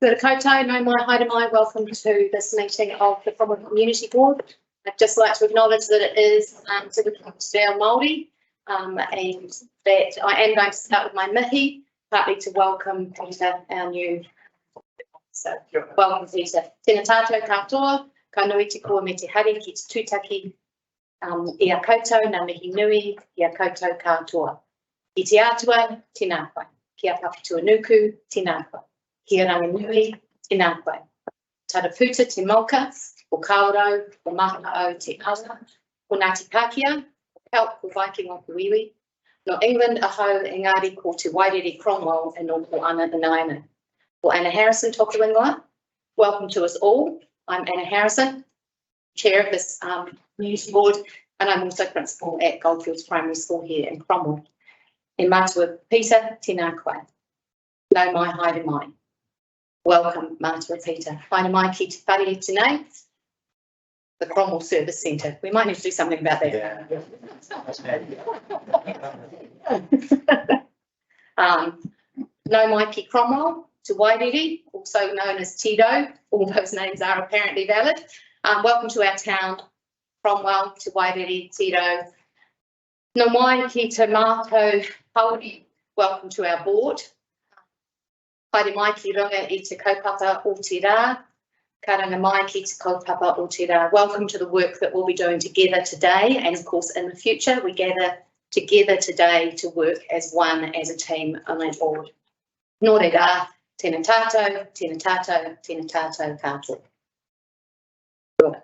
Kia koutou, no mai, haere mai, welcome to this meeting of the Cromwell Community Board. I'd just like to acknowledge that it is Te Reo Māori, and that I am going to start with my mihi, partly to welcome Peter, our new. So, welcome Peter. Tēnā tātou katoa, ka nui te koa me te hari ki te tūtaki i a koutou, nā mihi nui i a koutou katoa. I te atua, tēnā koe. Kia papitua nuku, tēnā koe. Kia ranginui, tēnā koe. Taraputa te moka, o kaurau, o mahao te awa, o Ngāti Pākehā, o Pelt, o Viking o Kuiwi. No England, ahau, engari, ko te Wairere Cromwell, and no ana inaina. O Anna Harrison, toku ingoa. Welcome to us all. I'm Anna Harrison, chair of this community board, and I'm also principal at Goldfields Primary School here in Cromwell. E mātua Peter, tēnā koe. Nau mai, haere mai. Welcome, mātua Peter. Haere mai ki te whare tēnei, the Cromwell Service Centre. We might need to do something about that. Yeah. Nau mai ki Cromwell, to Wairere, also known as Tito. All those names are apparently valid. Welcome to our town, Cromwell, to Wairere, Tito. No mai ki te mātou hauri, welcome to our board. Haere mai ki runga i te kaupapa o te rā. Ka ranga mai ki te kaupapa o te rā. Welcome to the work that we'll be doing together today, and of course in the future we gather together today to work as one, as a team on our board. Nō reira, tēnā tātou, tēnā tātou, tēnā tātou katoa. Good.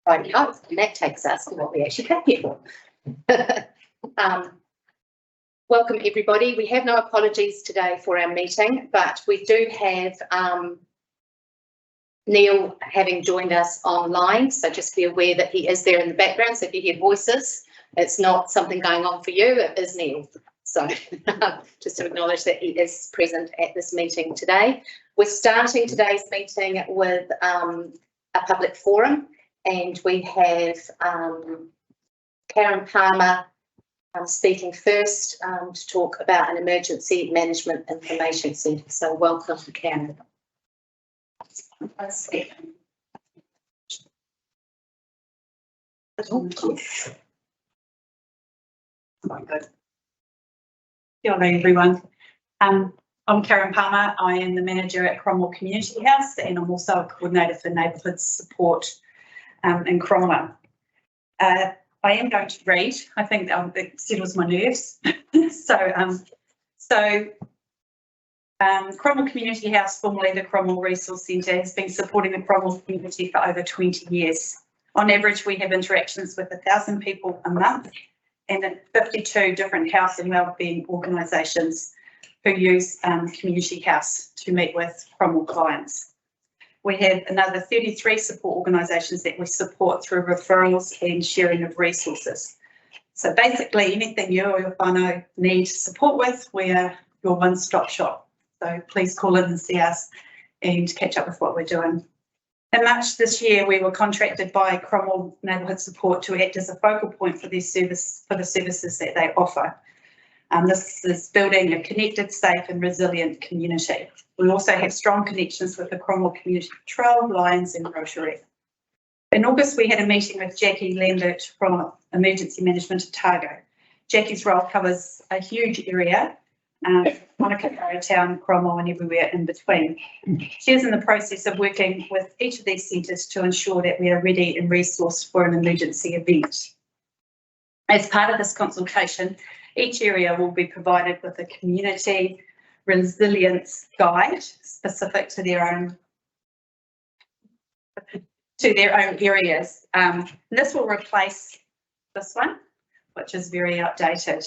Right, and that takes us to what we actually came here for. Welcome everybody. We have no apologies today for our meeting, but we do have Neil having joined us online, so just be aware that he is there in the background. So if you hear voices, it's not something going on for you, it is Neil. So just to acknowledge that he is present at this meeting today. We're starting today's meeting with a public forum, and we have Karen Palmer speaking first to talk about an emergency management information centre. So welcome, Karen. Kia ora everyone. I'm Karen Palmer. I am the manager at Cromwell Community House, and I'm also a coordinator for neighbourhood support in Cromwell. I am going to read. I think it settles my nerves. Cromwell Community House, formerly the Cromwell Resource Centre, has been supporting the Cromwell community for over 20 years. On average, we have interactions with 1,000 people a month, and in 52 different health and wellbeing organisations who use Community House to meet with Cromwell clients. We have another 33 support organisations that we support through referrals and sharing of resources. So basically anything you or your whānau need support with, we are your one-stop shop. So please call in and see us and catch up with what we're doing. In March this year, we were contracted by Cromwell Neighbourhood Support to act as a focal point for the services that they offer. This is building a connected, safe and resilient community. We also have strong connections with the Cromwell Community Patrol, Lions and Rotary. In August, we had a meeting with Jackie Lambert from Emergency Management Otago. Jackie's role covers a huge area, Wanaka Town, Cromwell and everywhere in between. She is in the process of working with each of these centres to ensure that we are ready and resourced for an emergency event. As part of this consultation, each area will be provided with a community resilience guide specific to their own areas. This will replace this one, which is very outdated,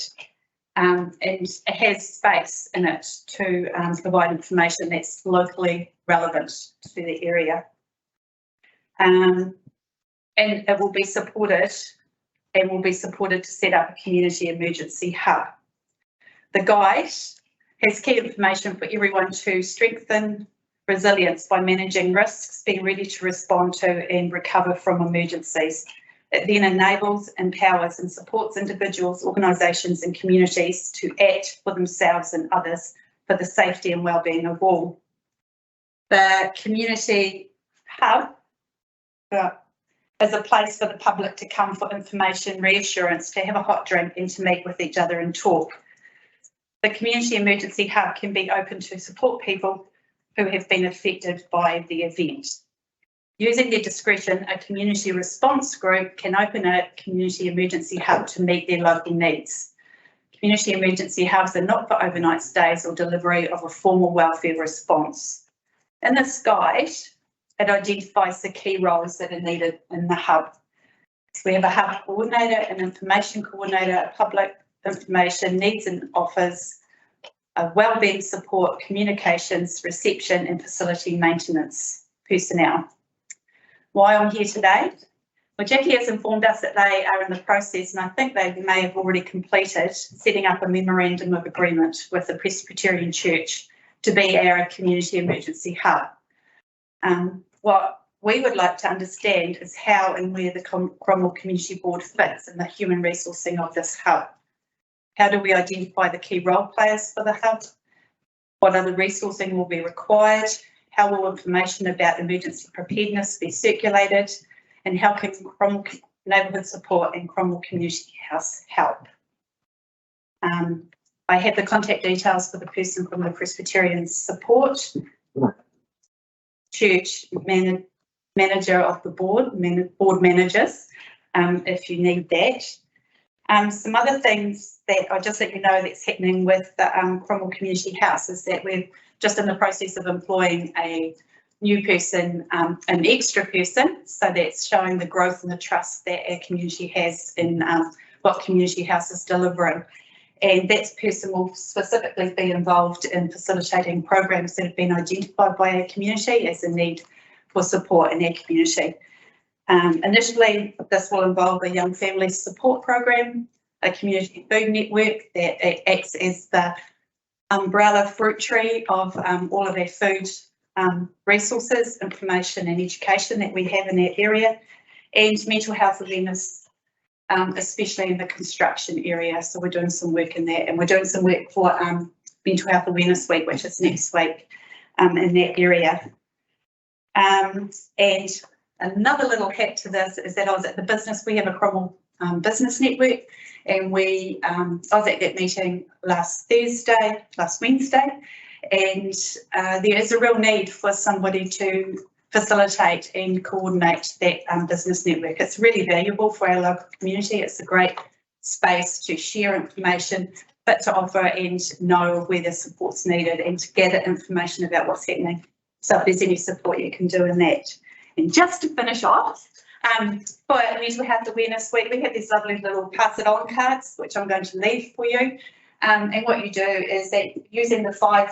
and it has space in it to provide information that's locally relevant to the area. And it will be supported to set up a community emergency hub. The guide has key information for everyone to strengthen resilience by managing risks, being ready to respond to and recover from emergencies. It then enables, empowers and supports individuals, organisations and communities to act for themselves and others for the safety and wellbeing of all. The community hub is a place for the public to come for information, reassurance, to have a hot drink and to meet with each other and talk. The community emergency hub can be open to support people who have been affected by the event. Using their discretion, a community response group can open a community emergency hub to meet their local needs. Community emergency hubs are not for overnight stays or delivery of a formal welfare response. In this guide, it identifies the key roles that are needed in the hub. So we have a hub coordinator, an information coordinator, a public information needs and offers, a wellbeing support, communications, reception and facility maintenance personnel. Why I'm here today? Well, Jackie has informed us that they are in the process, and I think they may have already completed, setting up a memorandum of agreement with the Presbyterian Church to be our community emergency hub. What we would like to understand is how and where the Cromwell Community Board fits in the human resourcing of this hub. How do we identify the key role players for the hub? What other resourcing will be required? How will information about emergency preparedness be circulated? And how can Cromwell Neighbourhood Support and Cromwell Community House help? I have the contact details for the person from the Presbyterian Support Church manager of the board managers, if you need that. Some other things that I'll just let you know that's happening with the Cromwell Community House is that we're just in the process of employing a new person, an extra person, so that's showing the growth and the trust that our community has in what Community House is delivering. And that person will specifically be involved in facilitating programs that have been identified by our community as a need for support in our community. Initially, this will involve a young family support program, a community food network that acts as the umbrella fruit tree of all of our food resources, information and education that we have in that area, and mental health awareness, especially in the construction area. So we're doing some work in that, and we're doing some work for Mental Health Awareness Week, which is next week in that area. And another little hack to this is that I was at the business, we have a Cromwell business network, and I was at that meeting last Wednesday, and there is a real need for somebody to facilitate and coordinate that business network. It's really valuable for our local community. It's a great space to share information, but to offer and know where the support's needed and to gather information about what's happening. So if there's any support you can do in that. And just to finish off, for Mental Health Awareness Week, we have these lovely little pass it on cards, which I'm going to leave for you. And what you do is that using the 5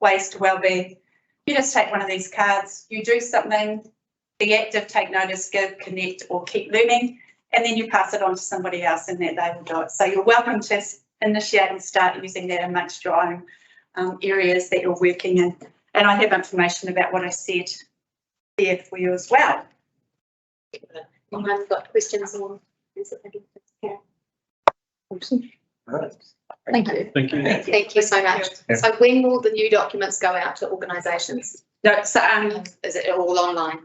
ways to wellbeing, you just take one of these cards, you do something, be active, take notice, give, connect, or keep learning, and then you pass it on to somebody else and that they will do it. So you're welcome to initiate and start using that amongst your own areas that you're working in. And I have information about what I said there for you as well. I've got questions on. Awesome. Right. Thank you. Thank you. Thank you so much. Yeah. So when will the new documents go out to organisations? No, so Is it all online?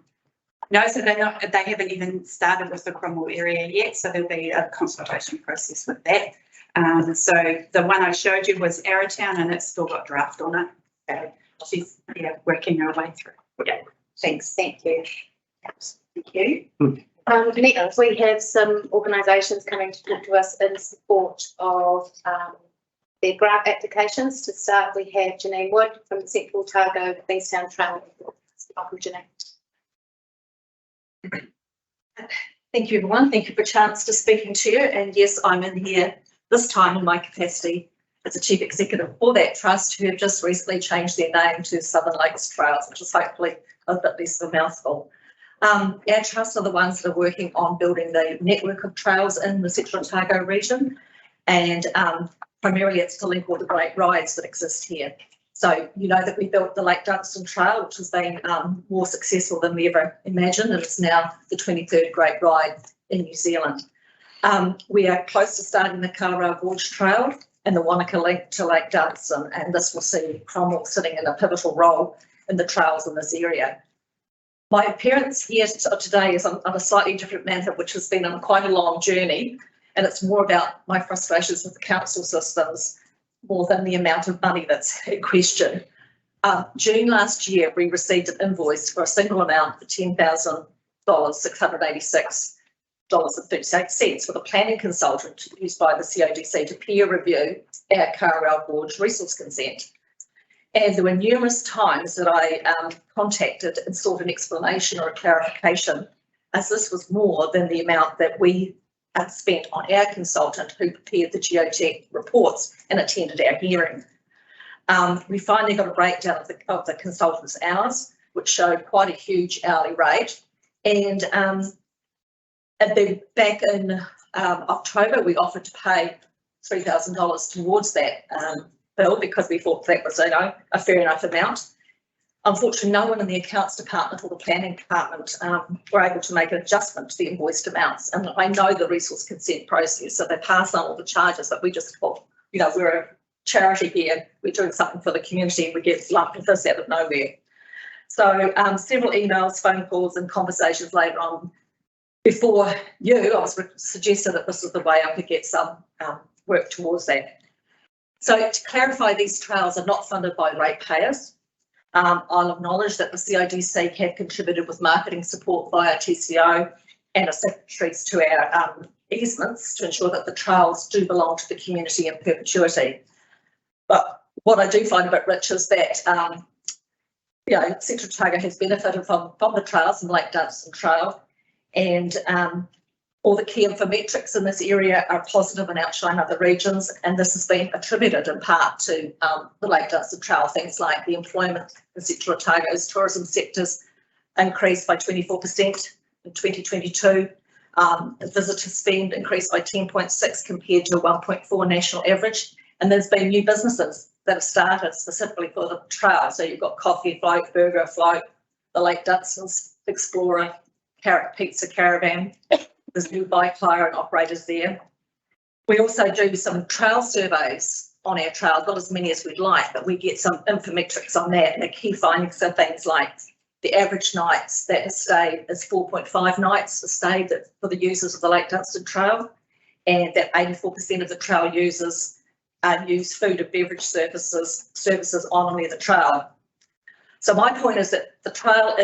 no, so they haven't even started with the Cromwell area yet, so there'll be a consultation process with that. So the one I showed you was Arrowtown, and it's still got draft on it. So she's working her way through. Yeah, thanks. Thank you. Thank you. Next, we have some organisations coming to talk to us in support of their grant applications. To start, we have Janine Wood from the Central Otago Queenstown Trail. Welcome, Janine. Thank you, everyone. Thank you for a chance to speaking to you. And yes, I'm in here this time in my capacity as a Chief Executive for that trust, who have just recently changed their name to Southern Lakes Trails, which is hopefully a bit less of a mouthful. Our trusts are the ones that are working on building the network of trails in the Central Otago region, and primarily it's to link all the great rides that exist here. So you know that we built the Lake Dunstan Trail, which has been more successful than we ever imagined, and it's now the 23rd great ride in New Zealand. We are close to starting the Kawerau Gorge Trail and the Wanaka link to Lake Dunstan, and this will see Cromwell sitting in a pivotal role in the trails in this area. My appearance here today is on a slightly different matter, which has been on quite a long journey, and it's more about my frustrations with the council systems more than the amount of money that's in question. June last year, we received an invoice for a single amount of $10,000, $686.38 for the planning consultant used by the CODC to peer review our Cromwell Gorge resource consent. And there were numerous times that I contacted and sought an explanation or a clarification, as this was more than the amount that we had spent on our consultant who prepared the geotech reports and attended our hearing. We finally got a breakdown of the consultant's hours, which showed quite a huge hourly rate. And then back in October, we offered to pay $3,000 towards that bill because we thought that was, a fair enough amount. Unfortunately, no one in the accounts department or the planning department were able to make an adjustment to the invoiced amounts. And I know the resource consent process, so they pass on all the charges, but we just thought, we're a charity here, we're doing something for the community, and we get lumped with this out of nowhere. So several emails, phone calls and conversations later on before I was suggested that this was the way I could get some work towards that. So to clarify, these trails are not funded by ratepayers. I'll acknowledge that the CODC have contributed with marketing support via TCO and as secretaries to our easements to ensure that the trails do belong to the community in perpetuity. But what I do find a bit rich is that, Central Otago has benefited from the trails and Lake Dunstan Trail, and all the key infometrics in this area are positive and outshine other regions, and this has been attributed in part to the Lake Dunstan Trail. Things like the employment in Central Otago's tourism sectors increased by 24% in 2022. Visitor spend increased by 10.6 compared to a 1.4 national average, and there's been new businesses that have started specifically for the trail. So you've got Coffee Float, Burger Float, the Lake Dunstan's Explorer, Carrot Pizza Caravan. There's new bike hire and operators there. We also do some trail surveys on our trails, not as many as we'd like, but we get some infometrics on that. And the key findings are things like the average nights that has stayed is 4.5 nights has stayed for the users of the Lake Dunstan Trail, and that 84% of the trail users use food and beverage services on or near the trail. So my point is that the trail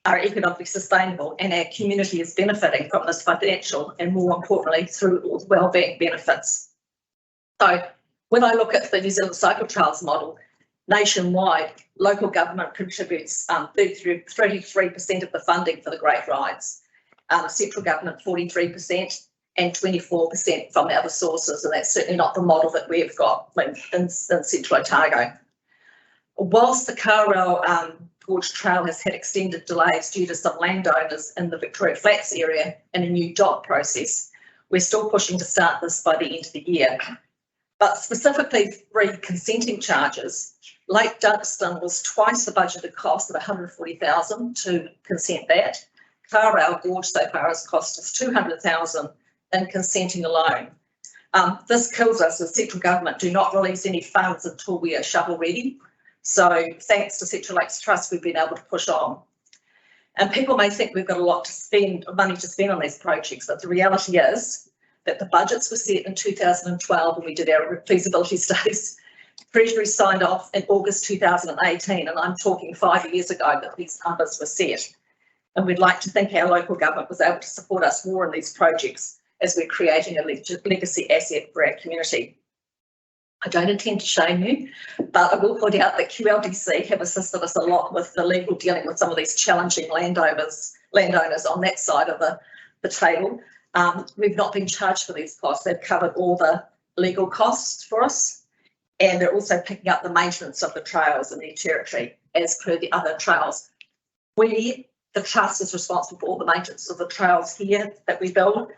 are economically sustainable, and our community is benefiting from this financial and, more importantly, through all the wellbeing benefits. So when I look at the New Zealand Cycle Trails model, nationwide, local government contributes 33% of the funding for the Great Rides, central government 43%, and 24% from the other sources, and that's certainly not the model that we've got in Central Otago. Whilst the Cromwell Gorge Trail has had extended delays due to some landowners in the Victoria Flats area and a new DOT process, we're still pushing to start this by the end of the year. But specifically re-consenting charges, Lake Dunstan was twice the budgeted cost of $140,000 to consent that. Cromwell Gorge so far has cost us $200,000 in consenting alone. This kills us as central government do not release any funds until we are shovel ready. So thanks to Central Lakes Trust, we've been able to push on. And people may think we've got a lot to spend, money to spend on these projects, but the reality is that the budgets were set in 2012 when we did our feasibility studies. Treasury signed off in August 2018, and I'm talking 5 years ago that these numbers were set. And we'd like to think our local government was able to support us more in these projects as we're creating a legacy asset for our community. I don't intend to shame you, but I will point out that QLDC have assisted us a lot with the legal dealing with some of these challenging landowners on that side of the table. We've not been charged for these costs. They've covered all the legal costs for us, and they're also picking up the maintenance of the trails in their territory as per the other trails. The trust is responsible for all the maintenance of the trails here that we build,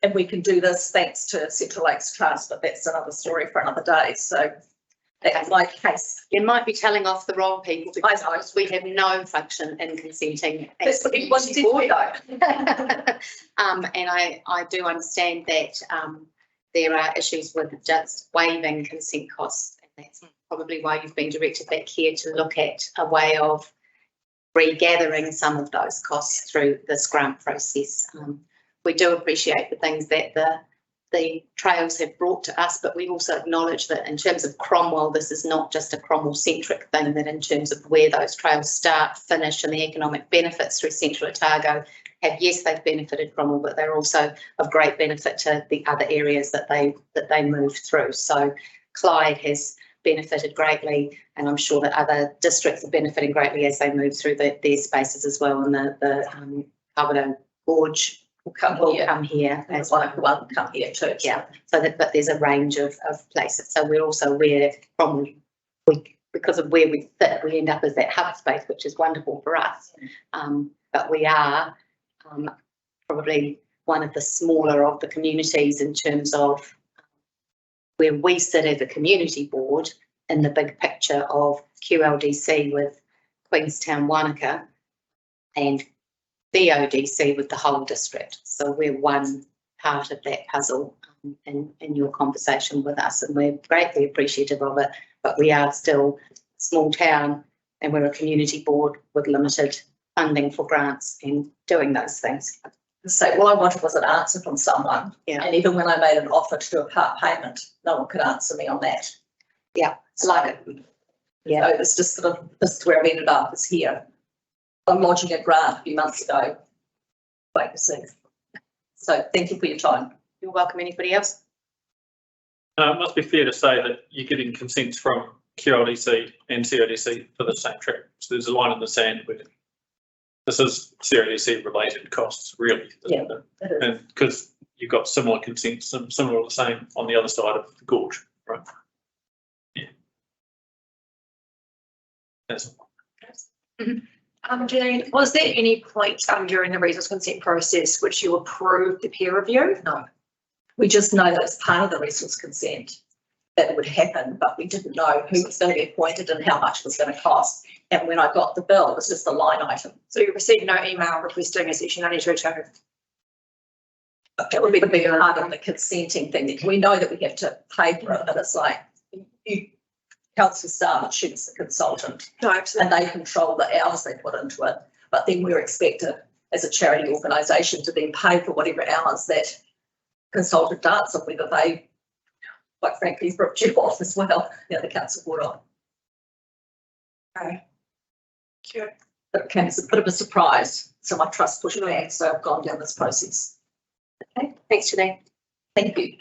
and we can do this thanks to Central Lakes Trust, but that's another story for another day. So that's my case. You might be telling off the wrong people because we have no function in consenting. That's what everyone did for though. And I do understand that there are issues with just waiving consent costs. And that's probably why you've been directed back here to look at a way of regathering some of those costs through this grant process. We do appreciate the things that the trails have brought to us, but we also acknowledge that in terms of Cromwell, this is not just a Cromwell-centric thing, that in terms of where those trails start, finish, and the economic benefits through Central Otago yes, they've benefited Cromwell, but they're also of great benefit to the other areas that they move through. So Clyde has benefited greatly, and I'm sure that other districts are benefiting greatly as they move through their spaces as well. And the Kawerau Gorge will come here as well. One come here too. Yeah, so that, but there's a range of places. So we're also aware from because of where we sit, we end up as that hub space, which is wonderful for us. But we are probably one of the smaller of the communities in terms of where we sit as a community board in the big picture of QLDC with Queenstown, Wanaka, and BODC with the whole district. So we're one part of that puzzle in your conversation with us, and we're greatly appreciative of it, but we are still a small town and we're a community board with limited funding for grants and doing those things. So what I wanted was an answer from someone. Yeah. And even when I made an offer to do a part payment, no one could answer me on that. Yeah, So, like it. Yeah. So it's just sort of, this is where I've ended up, is here. I'm lodging a grant a few months ago. Wait to see. So thank you for your time. You're welcome. Anybody else? It must be fair to say that you're getting consents from QLDC and CODC for the same trip. So there's a line in the sand where this is CODC related costs, really. Yeah, it is. And because you've got similar consents, similar or the same on the other side of the gorge, right? Yeah. That's Jane, was there any point during the resource consent process which you approved the peer review? No. We just know that it's part of the resource consent that it would happen, but we didn't know who was going to be appointed and how much it was going to cost. And when I got the bill, it was just a line item. So you received no email requesting a section 92 return? It would be part of the consenting thing. We know that we have to pay for it, but it's like you council staff choose the consultant No, and absolutely. they control the hours they put into it. But then we're expected as a charity organisation to then pay for whatever hours that consultant does, and whether they, quite frankly, ripped you off as well, the council board on. Okay. Sure. But it came as a bit of a surprise, so my trust pushed back, so I've gone down this process. Okay, thanks, Janine. Thank you.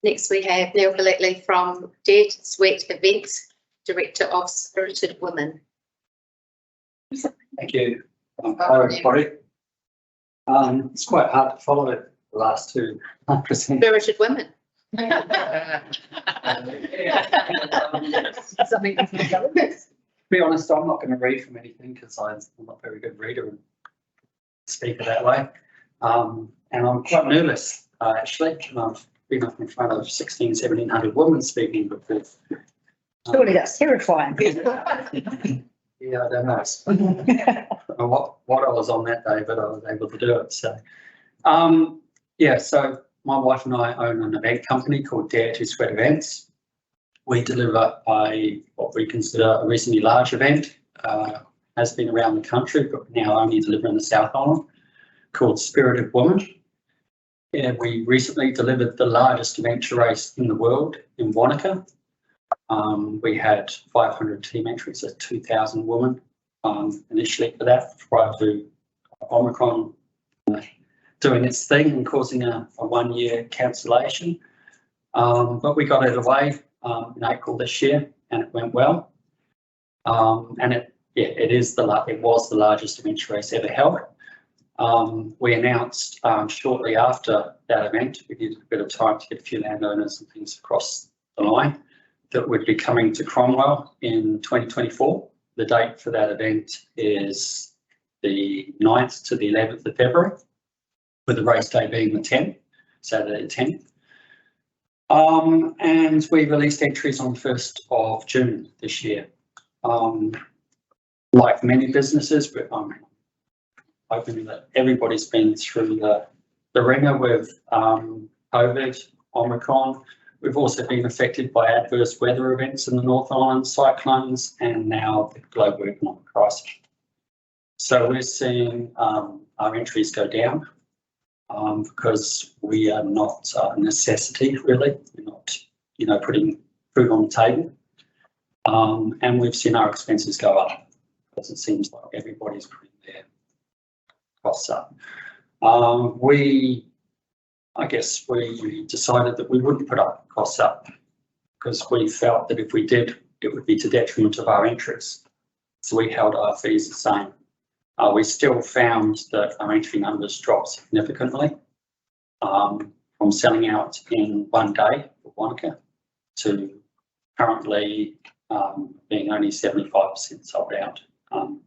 Next, we have Neil Galettley from Dead Sweat Events, Director of Spirited Women. Thank you. Hello, everybody. It's quite hard to follow the last two presenters. Spirited Women. To be honest, I'm not going to read from anything because I'm not a very good reader and speaker that way. And I'm quite nervous, actually. I've been up in front of 1,700 women speaking before. Surely that's terrifying. Yeah, I don't know what I was on that day, but I was able to do it. So, yeah, so my wife and I own an event company called Dare to Sweat Events. We deliver what we consider a reasonably large event, has been around the country, but now only deliver in the South Island, called Spirited Women. And we recently delivered the largest adventure race in the world in Wanaka. We had 500 team entries, so 2,000 women initially for that, prior to Omicron doing its thing and causing a 1-year cancellation. But we got it away in April this year, and it went well. And it was the largest adventure race ever held. We announced shortly after that event, we needed a bit of time to get a few landowners and things across the line, that would be coming to Cromwell in 2024. The date for that event is the 9th to the 11th of February, with the race day being the 10th, Saturday the 10th. And we released entries on the 1st of June this year. Like many businesses, but I'm hoping that everybody's been through the the ringer with COVID, Omicron. We've also been affected by adverse weather events in the North Island, cyclones, and now the global economic crisis. So we're seeing our entries go down because we are not a necessity, really. We're not, putting food on the table. And we've seen our expenses go up because it seems like everybody's putting their costs up. I guess we decided that we wouldn't put up costs up because we felt that if we did, it would be to detriment of our interests. So we held our fees the same. We still found that our entry numbers dropped significantly from selling out in one day for Wanaka to currently being only 75% sold out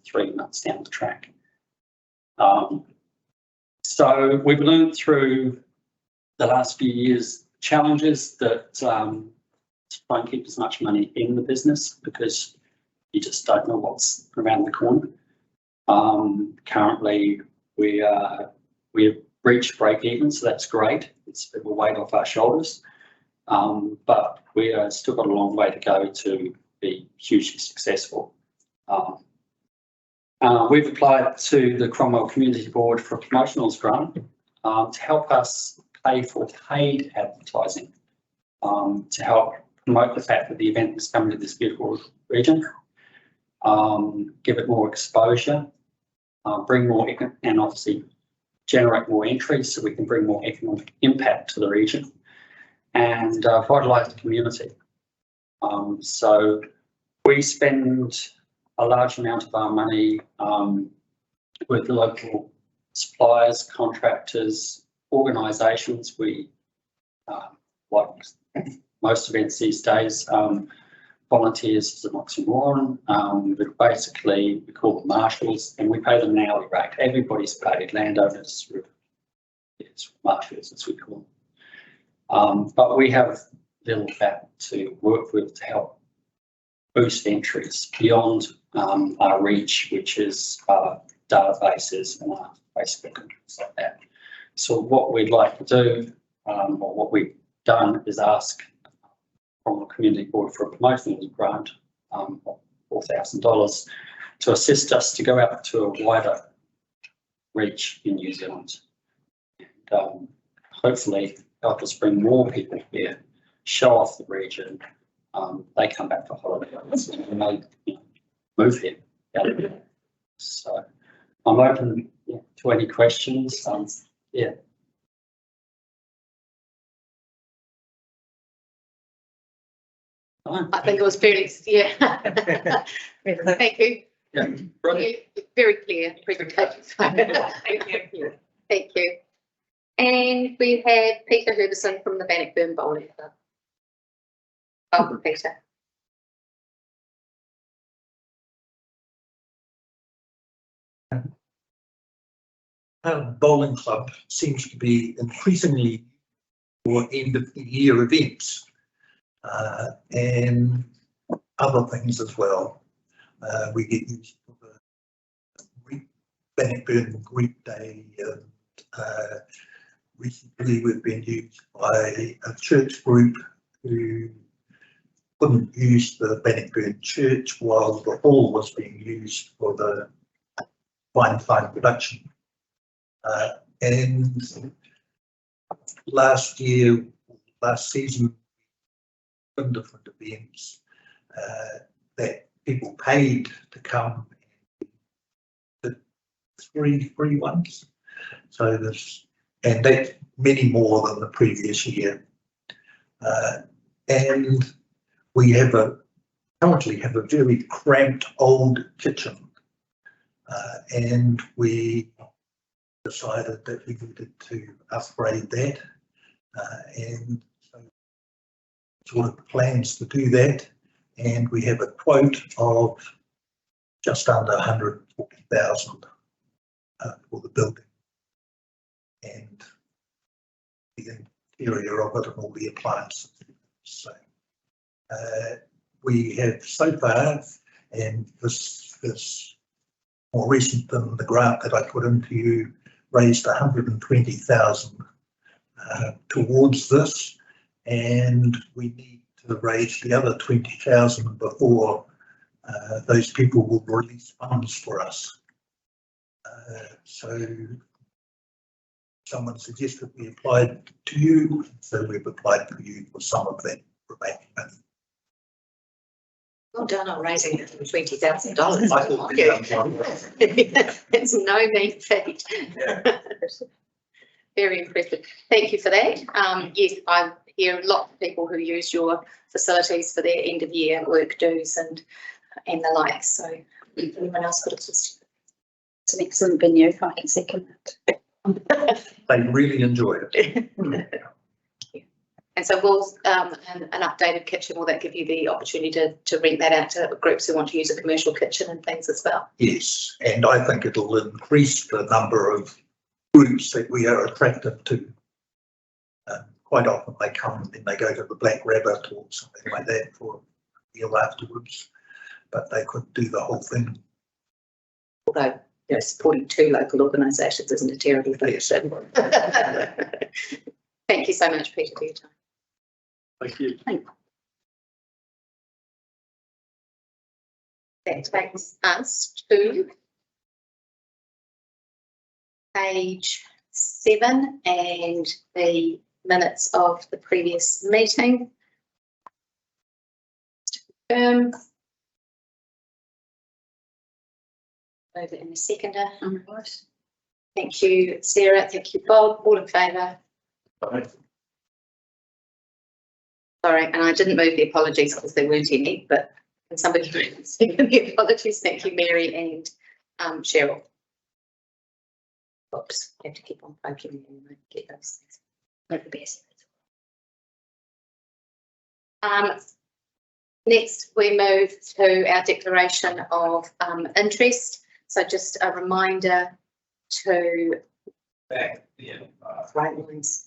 3 months down the track. So we've learned through the last few years challenges that try and keep as much money in the business because you just don't know what's around the corner. Currently we've reached break even, so that's great. It's a bit of a weight off our shoulders, but we are still got a long way to go to be hugely successful. We've applied to the Cromwell Community Board for a promotionals grant to help us pay for paid advertising to help promote the fact that the event is coming to this beautiful region, give it more exposure, bring more, and obviously generate more entries so we can bring more economic impact to the region and vitalise the community. So we spend a large amount of our money with the local suppliers, contractors, organisations. We, like most events these days, volunteers is an oxymoron, but basically we call them marshals and we pay them an hourly rate. Everybody's paid, landowners, marshals as we call them. But we have little of that to work with to help boost entries beyond our reach, which is our databases and our Facebook and things like that. So what we'd like to do, or what we've done, is ask from the community board for a promotional grant of $4,000 to assist us to go out to a wider reach in New Zealand and hopefully help us bring more people here, show off the region. They come back for holidays and they move here. So I'm open to any questions. Yeah. I think it was fairly, yeah. Thank you. Yeah, brilliant. Very clear presentation. Thank you. Thank you. And we have Peter Herberson from the Bannockburn Bowling Club. Welcome, Peter. Bowling club seems to be increasingly for end of the year events and other things as well. We get used for the Bannockburn Greek Day, and recently we've been used by a church group who couldn't use the Bannockburn church while the hall was being used for the fine production. And last season, different events that people paid to come, the three free ones. So and that's many more than the previous year. And we currently have a very cramped old kitchen, and we decided that we needed to upgrade that, and so sort of plans to do that, and we have a quote of just under 140,000 for the building and the interior of it and all the appliances. So we have so far, and this is more recent than the grant that I put into you, raised 120,000 towards this, and we need to raise the other 20,000 before those people will release funds for us. So someone suggested we applied to you, so we've applied to you for some of that remaining money. Well done on raising $20,000. I thought we'd done one. It's no mean feat. Very impressive. Thank you for that. Yes, I hear a lot of people who use your facilities for their end of year work dues and the like. So anyone else got a question? It's an excellent venue. I can second it. They really enjoy it. And so will an updated kitchen, will that give you the opportunity to rent that out to groups who want to use a commercial kitchen and things as well? Yes, and I think it'll increase the number of groups that we are attracted to. Quite often they come and then they go to the Black Rabbit or something like that for a meal afterwards, but they could do the whole thing. Although, you know, supporting two local organisations isn't a terrible thing. So. Thank you so much, Peter, for your time. Thank you. That takes us to page 7 and the minutes of the previous meeting. Over in the seconder. Thank you, Sarah. Thank you, Bob. All in favour? Sorry, and I didn't move the apologies because there weren't any, but can somebody second the apologies? Thank you, Mary and Cheryl. Oops, I have to keep on poking and get those things. Not the best. Next, we move to our declaration of interest. So just a reminder to right lines.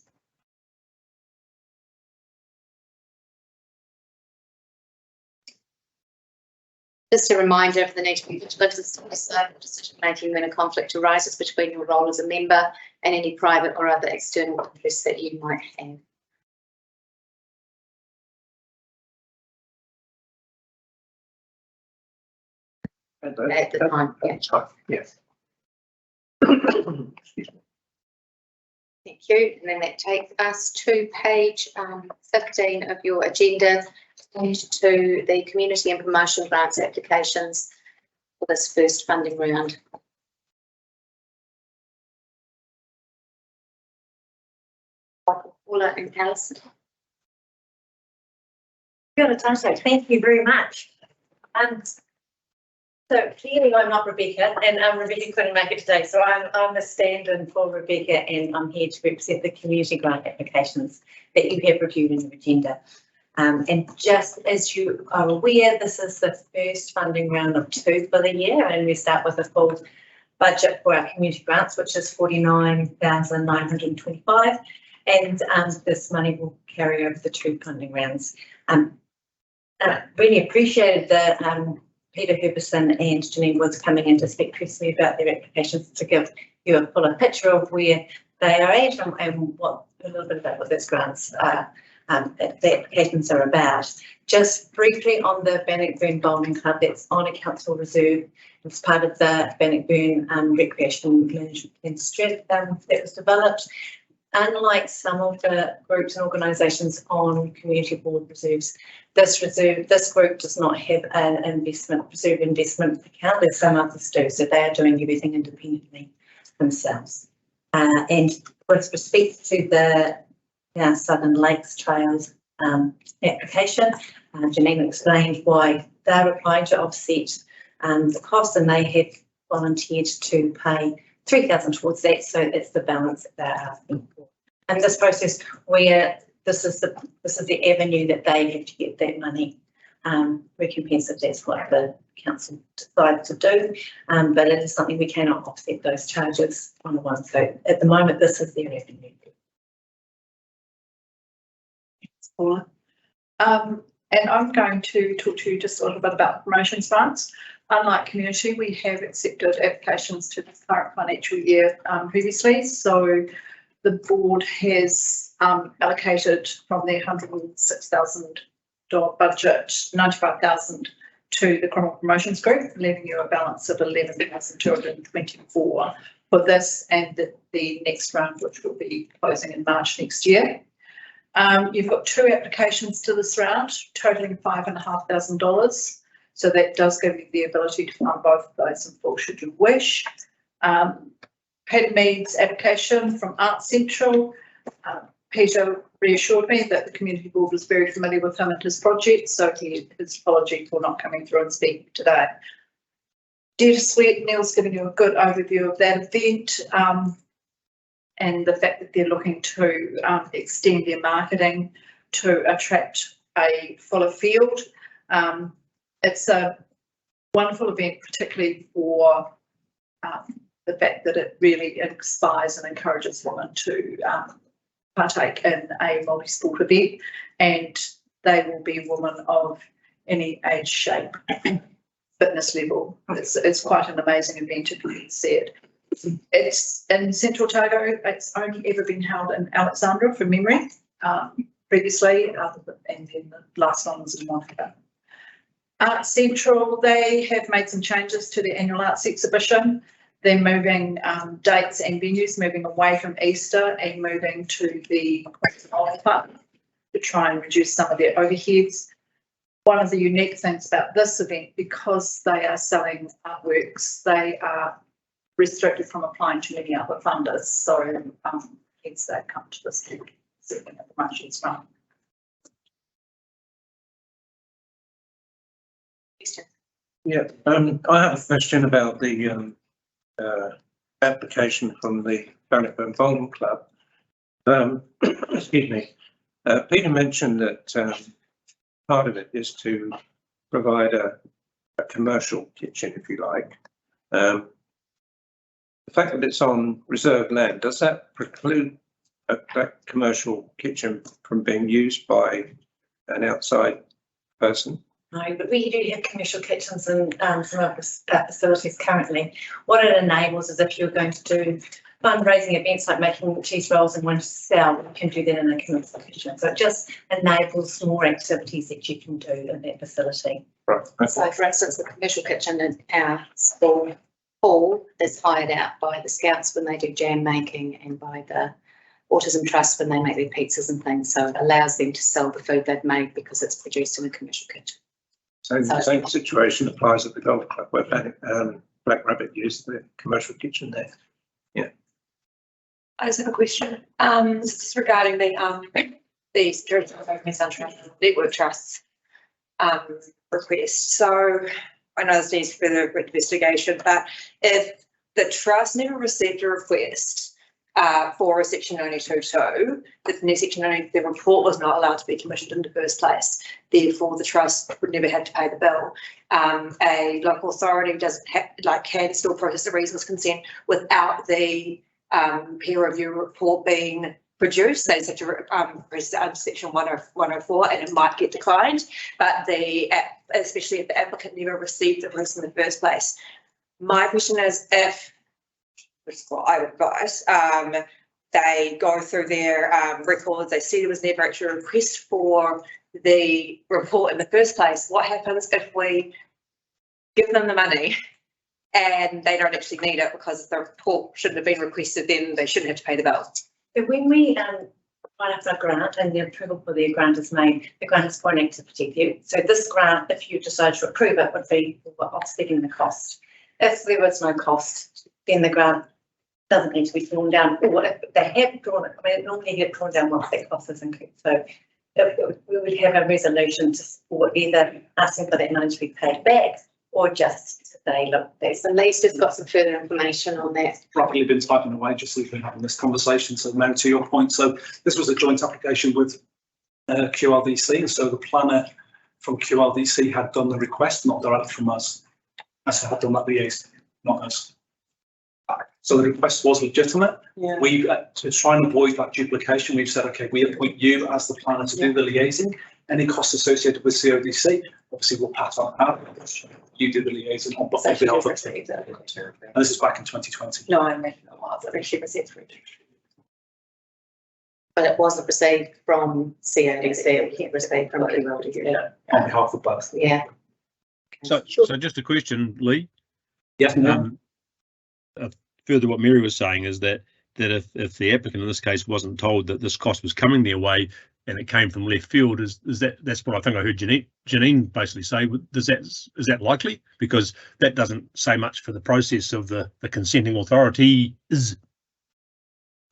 Just a reminder of the need to be vigilant of decision making when a conflict arises between your role as a member and any private or other external interests that you might have. At the time, yeah. Yes. Thank you. And then that takes us to page 15 of your agenda, to the community and promotion grants applications for this first funding round. Paula and Alison. Thank you very much. So clearly I'm not Rebecca, and Rebecca couldn't make it today, so I'm a stand-in for Rebecca, and I'm here to represent the community grant applications that you have reviewed in your agenda. And just as you are aware, this is the first funding round of 2 for the year, and we start with a full budget for our community grants, which is 49,925, and this money will carry over the 2 funding rounds. Really appreciated the Peter Herberson and Janine Woods coming in to speak to me about their applications to give you a fuller picture of where they are at and what a little bit about what those grants are. The applications are about. Just briefly on the Bannockburn Bowling Club, that's on a council reserve. It's part of the Bannockburn Recreation Management Plan strategy that was developed. Unlike some of the groups and organisations on community board reserves, this group does not have an reserve investment account, as some others do, so they are doing everything independently themselves. And with respect to the Southern Lakes Trails application, Janine explained why they're applying to offset the cost, and they have volunteered to pay 3,000 towards that, so it's the balance that they're asking for. And this process, where this is the avenue that they have to get that money recompensed if that's what the council decides to do, but it is something we cannot offset those charges on the one. So at the moment, this is their avenue. Paula. And I'm going to talk to you just a little bit about promotions grants. Unlike community, we have accepted applications to the current financial year previously. So the board has allocated from their $106,000 budget, $95,000 to the Cromwell Promotions Group, leaving you a balance of $11,224 for this and the next round, which will be closing in March next year. You've got 2 applications to this round, totaling $5,500. So that does give you the ability to fund both of those in full should you wish. Peter Mead's application from Art Central. Peter reassured me that the community board was very familiar with him and his project, so his apology for not coming through and speaking today. Dare to Sweat, Neil's given you a good overview of that event and the fact that they're looking to extend their marketing to attract a fuller field. It's a wonderful event, particularly for the fact that it really inspires and encourages women to partake in a multi-sport event, and they will be women of any age, shape, fitness level. It's quite an amazing event if you can see it. It's in Central Otago. It's only ever been held in Alexandra from memory previously, and then the last one was in Monica. Art Central, they have made some changes to their annual arts exhibition. They're moving dates and venues, moving away from Easter and moving to the Club to try and reduce some of their overheads. One of the unique things about this event, because they are selling artworks, they are restricted from applying to many other funders. So hence they come to this second at the promotions run. Yeah, I have a question about the application from the Bannockburn Bowling Club. Excuse me. Peter mentioned that part of it is to provide a commercial kitchen, if you like. The fact that it's on reserved land, does that preclude that commercial kitchen from being used by an outside person? No, but we do have commercial kitchens in some of the facilities currently. What it enables is if you're going to do fundraising events like making cheese rolls and one to sell, you can do that in a commercial kitchen. So it just enables more activities that you can do in that facility. Right. So for instance, the commercial kitchen in our school hall is hired out by the Scouts when they do jam making and by the Autism Trust when they make their pizzas and things. So it allows them to sell the food they've made because it's produced in a commercial kitchen. So the same situation applies at the golf club where Black Rabbit used the commercial kitchen there. Yeah. I just have a question. This is regarding the Security Network Trust's request. So I know this needs further investigation, but if the trust never received a request for a Section 92.2, the report was not allowed to be commissioned in the first place. Therefore, the trust would never have to pay the bill. A local authority doesn't have, can still process a resource consent without the peer review report being produced. They just have to register under Section 104 and it might get declined, but especially if the applicant never received the request in the first place. My question is, which is what I would advise, they go through their records, they see there was never actually a request for the report in the first place. What happens if we give them the money and they don't actually need it because the report shouldn't have been requested, then they shouldn't have to pay the bill? So when we apply for a grant and the approval for the grant is made, the grant is for an activity view. So this grant, if you decide to approve it, would be for offsetting the cost. If there was no cost, then the grant doesn't need to be drawn down, or if they have drawn it, I mean, it normally get drawn down once that cost is incurred. So we would have a resolution to support either asking for that money to be paid back or just to say, look, At least has got some further information on that. Rapidly been typing away just as we've been having this conversation. So, Mary, to your point, so this was a joint application with QRDC, and so the planner from QRDC had done the request, not directly from us. As had done that liaison, not us. So the request was legitimate. Yeah. We, to try and avoid that duplication, we've said, okay, we appoint you as the planner to do the liaising. Any costs associated with CODC, obviously we'll pass on out. You did the liaison on behalf of, and this is back in 2020. No, I imagine it was. I think she received three. But it wasn't received from CODC, it was received from QLDC. Yeah, on behalf of both. Yeah. So just a question, Lee. Yes, ma'am. Further, what Mary was saying is that if the applicant in this case wasn't told that this cost was coming their way and it came from left field, that's what I think I heard Janine basically say. Is that likely? Because that doesn't say much for the process of the consenting authority.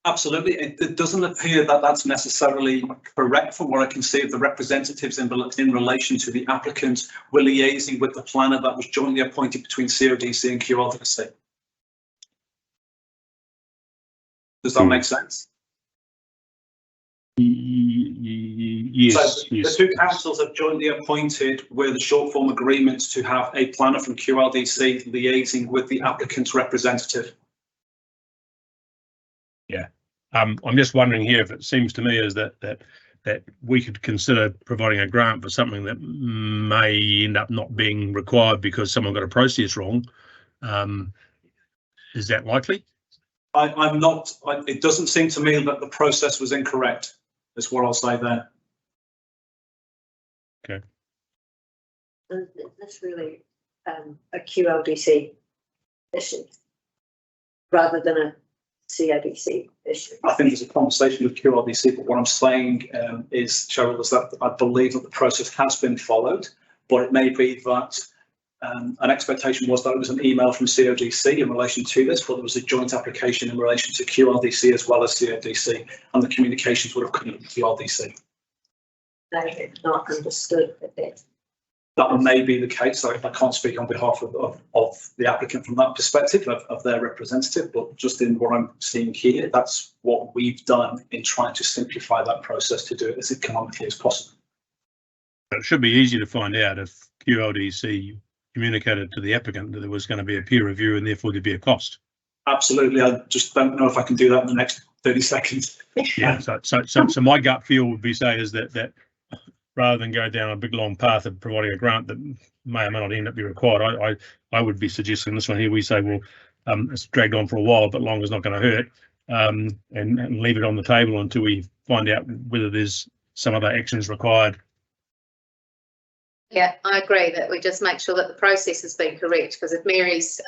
Absolutely. It doesn't appear that that's necessarily correct from what I can see of the representatives in relation to the applicant were liaising with the planner that was jointly appointed between CODC and QLDC. Does that make sense? Yes. So the two councils have jointly appointed with the short form agreements to have a planner from QLDC liaising with the applicant's representative. Yeah, I'm just wondering here if it seems to me is that we could consider providing a grant for something that may end up not being required because someone got a process wrong. Is that likely? I'm not. It doesn't seem to me that the process was incorrect. Is what I'll say there. Okay. Is this really a QLDC issue rather than a CODC issue? I think there's a conversation with QLDC, but what I'm saying is, Cheryl, is that I believe that the process has been followed, but it may be that an expectation was that it was an email from CODC in relation to this, but there was a joint application in relation to QLDC as well as CODC, and the communications would have come from QLDC. They have not understood that. That may be the case. I can't speak on behalf of the applicant from that perspective of their representative, but just in what I'm seeing here, that's what we've done in trying to simplify that process to do it as economically as possible. It should be easy to find out if QLDC communicated to the applicant that there was going to be a peer review and therefore there'd be a cost. Absolutely. I just don't know if I can do that in the next 30 seconds. Yeah. So my gut feel would be say is that rather than go down a big long path of providing a grant that may or may not end up being required, I would be suggesting this one here. We say, well, it's dragged on for a while, but long is not going to hurt, and leave it on the table until we find out whether there's some other actions required. Yeah, I agree that we just make sure that the process has been correct, because if Mary's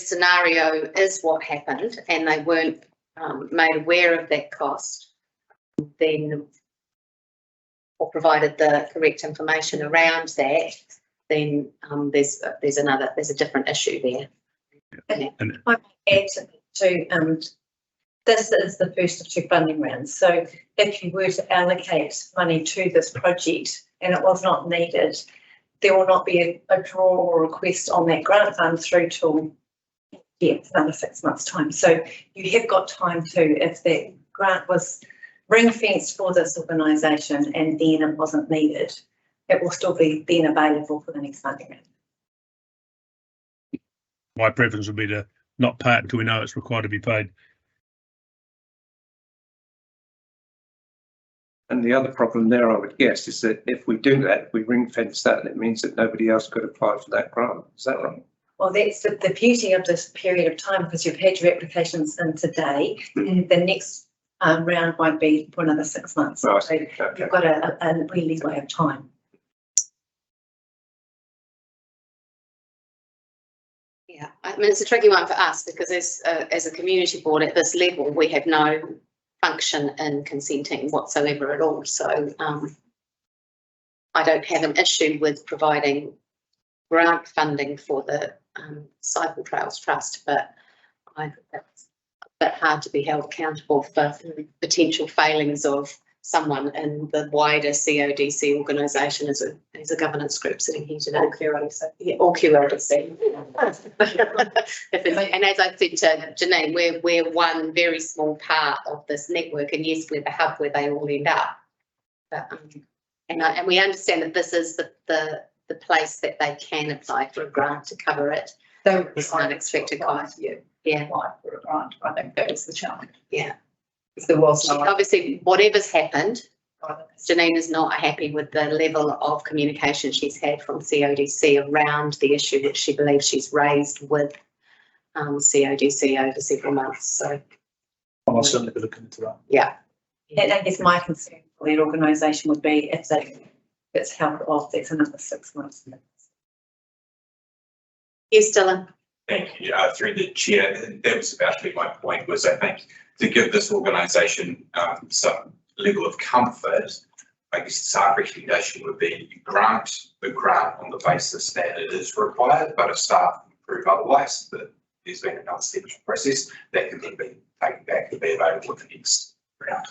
scenario is what happened and they weren't made aware of that cost, then, or provided the correct information around that, then there's a different issue there. Yeah. I might add to this is the first of two funding rounds. So if you were to allocate money to this project and it was not needed, there will not be a draw or request on that grant fund through till another 6 months' time. So you have got time to, if that grant was ring-fenced for this organisation and then it wasn't needed, it will still be then available for the next funding round. My preference would be to not pay it until we know it's required to be paid. And the other problem there, I would guess, is that if we do that, we ring fence that, and it means that nobody else could apply for that grant. Is that right? Well, that's the beauty of this period of time, because you've had your applications in today, and the next round won't be for another 6 months. Right. So Okay. you've got a really way of time. Yeah, I mean, it's a tricky one for us because as a community board at this level, we have no function in consenting whatsoever at all. So I don't have an issue with providing grant funding for the Cycle Trails Trust, but I think that's a bit hard to be held accountable for potential failings of someone in the wider CODC organisation as a governance group sitting here today. Or QLDC. Yeah, or QLDC. And as I said to Janine, we're one very small part of this network, and yes, we're the hub where they all end up. But, and we understand that this is the place that they can apply for a grant to cover it. So it's an unexpected cost. You Yeah. apply for a grant. I think that is the challenge. Yeah. If there was no. Obviously, whatever's happened, Janine is not happy with the level of communication she's had from CODC around the issue which she believes she's raised with CODC over several months. So, I'll certainly be looking into that. yeah. And I guess my concern for that organisation would be if it's held off, that's another 6 months. Yes, Dylan. Thank you. Through the chair, that was about to be my point, was I think to give this organisation some level of comfort, I guess our recommendation would be you grant the grant on the basis that it is required, but if staff prove otherwise, that there's been an unstable process, that can then be taken back and be available for the next round.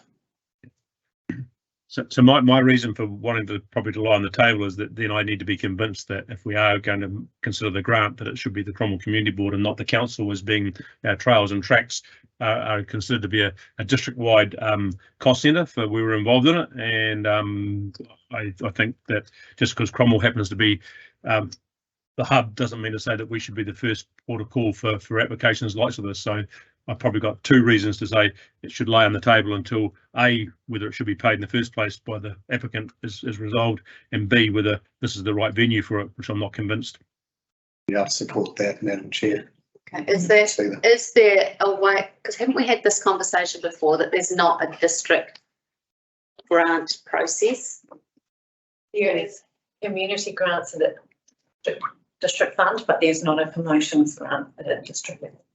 So my reason for wanting to probably to lie on the table is that then I need to be convinced that if we are going to consider the grant, that it should be the Cromwell Community Board and not the council, as being our trails and tracks are considered to be a district-wide cost centre for we were involved in it. And I think that just because Cromwell happens to be the hub doesn't mean to say that we should be the first port of call for applications like this. So I've probably got two reasons to say it should lay on the table until A, whether it should be paid in the first place by the applicant is resolved, and B, whether this is the right venue for it, which I'm not convinced. Yeah, I support that, Madam Chair. Okay. Is there a way, because haven't we had this conversation before, that there's not a district grant process? There's community grants at the district fund, but there's not a promotions grant at a district level.